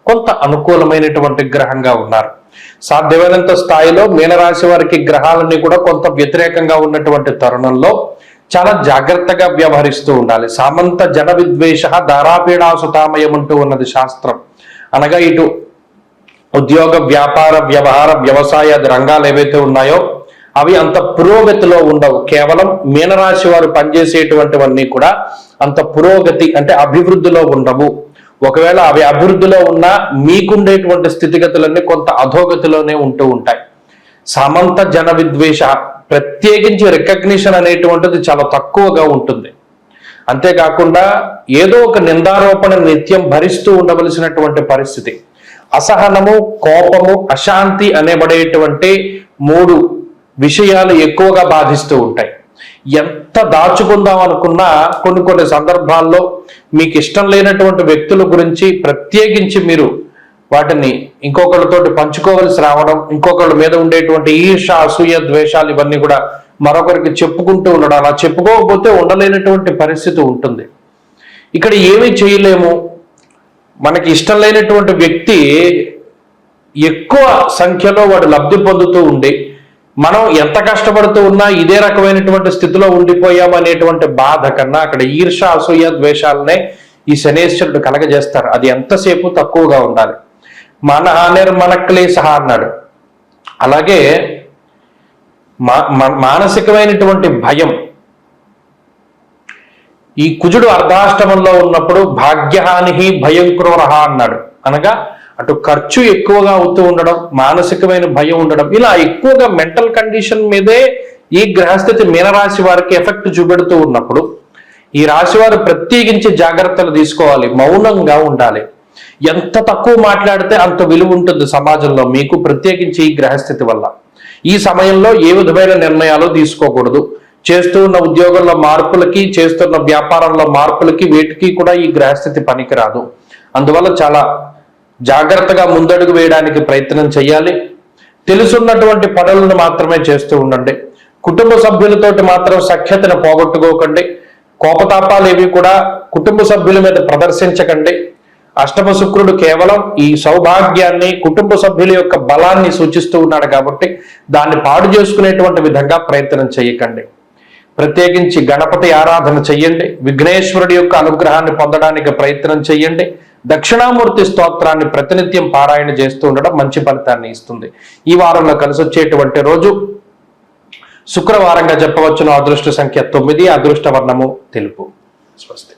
కొంత అనుకూలమైనటువంటి గ్రహంగా ఉన్నారు. సాధ్యమైనంత స్థాయిలో మీనరాశి వారికి గ్రహాలన్నీ కూడా కొంత వ్యతిరేకంగా ఉన్నటువంటి తరుణంలో చాలా జాగ్రత్తగా వ్యవహరిస్తూ ఉండాలి. సామంత జన విద్వేష దారాపీడాసుతామయం అంటూ ఉన్నది శాస్త్రం. అనగా ఇటు ఉద్యోగ, వ్యాపార, వ్యవహార, వ్యవసాయాది రంగాలు ఏవైతే ఉన్నాయో అవి అంత పురోగతిలో ఉండవు. కేవలం మీనరాశి వారు పనిచేసేటువంటివన్నీ కూడా అంత పురోగతి అంటే అభివృద్ధిలో ఉండవు. ఒకవేళ అవి అభివృద్ధిలో ఉన్నా మీకుండేటువంటి స్థితిగతులన్నీ కొంత అధోగతిలోనే ఉంటూ ఉంటాయి. సామంత జన విద్వేష, ప్రత్యేకించి రికగ్నిషన్ అనేటువంటిది చాలా తక్కువగా ఉంటుంది. అంతేకాకుండా ఏదో ఒక నిందారోపణ నిత్యం భరిస్తూ ఉండవలసినటువంటి పరిస్థితి. అసహనము, కోపము, అశాంతి అనేబడేటువంటి 3 విషయాలు ఎక్కువగా బాధిస్తూ ఉంటాయి. ఎంత దాచుకుందాం అనుకున్నా కొన్ని సందర్భాల్లో మీకు ఇష్టం లేనటువంటి వ్యక్తుల గురించి ప్రత్యేకించి మీరు వాటిని ఇంకొకరితోటి పంచుకోవలసి రావడం, ఇంకొకళ్ళ మీద ఉండేటువంటి ఈర్ష, అసూయ, ద్వేషాలు ఇవన్నీ కూడా మరొకరికి చెప్పుకుంటూ ఉండడం, అలా చెప్పుకోకపోతే ఉండలేనటువంటి పరిస్థితి ఉంటుంది. ఇక్కడ ఏమీ చేయలేము. మనకి ఇష్టం లేనటువంటి వ్యక్తి ఎక్కువ సంఖ్యలో వాడు లబ్ధి పొందుతూ ఉండి మనం ఎంత కష్టపడుతూ ఉన్నా ఇదే రకమైనటువంటి స్థితిలో ఉండిపోయామనేటువంటి బాధ కన్నా అక్కడ ఈర్ష, అసూయ, ద్వేషాలనే ఈ శనేశ్వరుడు కలగజేస్తారు. అది ఎంతసేపు తక్కువగా ఉండాలి. మన నిర్మణక్లేశ అన్నాడు. అలాగే మానసికమైనటువంటి భయం, ఈ కుజుడు అర్ధాష్టమంలో ఉన్నప్పుడు భాగ్యహాని భయం క్రూరహ అన్నాడు. అనగా అటు ఖర్చు ఎక్కువగా అవుతూ ఉండడం, మానసికమైన భయం ఉండడం, ఇలా ఎక్కువగా మెంటల్ కండిషన్ మీదే ఈ గ్రహస్థితి మీనరాశి వారికి ఎఫెక్ట్ చూపెడుతూ ఉన్నప్పుడు ఈ రాశి వారు ప్రత్యేకించి జాగ్రత్తలు తీసుకోవాలి. మౌనంగా ఉండాలి. ఎంత తక్కువ మాట్లాడితే అంత విలువ ఉంటుంది సమాజంలో మీకు, ప్రత్యేకించి ఈ గ్రహస్థితి వల్ల. ఈ సమయంలో ఏ విధమైన నిర్ణయాలు తీసుకోకూడదు. చేస్తూ ఉన్న ఉద్యోగంలో మార్పులకి, చేస్తున్న వ్యాపారంలో మార్పులకి, వీటికి కూడా ఈ గ్రహస్థితి పనికిరాదు. అందువల్ల చాలా జాగ్రత్తగా ముందడుగు వేయడానికి ప్రయత్నం చేయాలి. తెలుసున్నటువంటి పనులను మాత్రమే చేస్తూ ఉండండి. కుటుంబ సభ్యులతోటి మాత్రం సఖ్యతను పోగొట్టుకోకండి. కోపతాపాలు ఏవి కూడా కుటుంబ సభ్యుల మీద ప్రదర్శించకండి. అష్టమ శుక్రుడు కేవలం ఈ సౌభాగ్యాన్ని, కుటుంబ సభ్యుల యొక్క బలాన్ని సూచిస్తూ ఉన్నాడు కాబట్టి దాన్ని పాడు చేసుకునేటువంటి విధంగా ప్రయత్నం చేయకండి. ప్రత్యేకించి గణపతి ఆరాధన చెయ్యండి. విఘ్నేశ్వరుడి యొక్క అనుగ్రహాన్ని పొందడానికి ప్రయత్నం చెయ్యండి. దక్షిణామూర్తి స్తోత్రాన్ని ప్రతినిత్యం పారాయణ చేస్తూ ఉండడం మంచి ఫలితాన్ని ఇస్తుంది. ఈ వారంలో కలిసి వచ్చేటువంటి రోజు శుక్రవారంగా చెప్పవచ్చును. అదృష్ట సంఖ్య 9, అదృష్ట వర్ణము తెలుపు. స్వస్తి.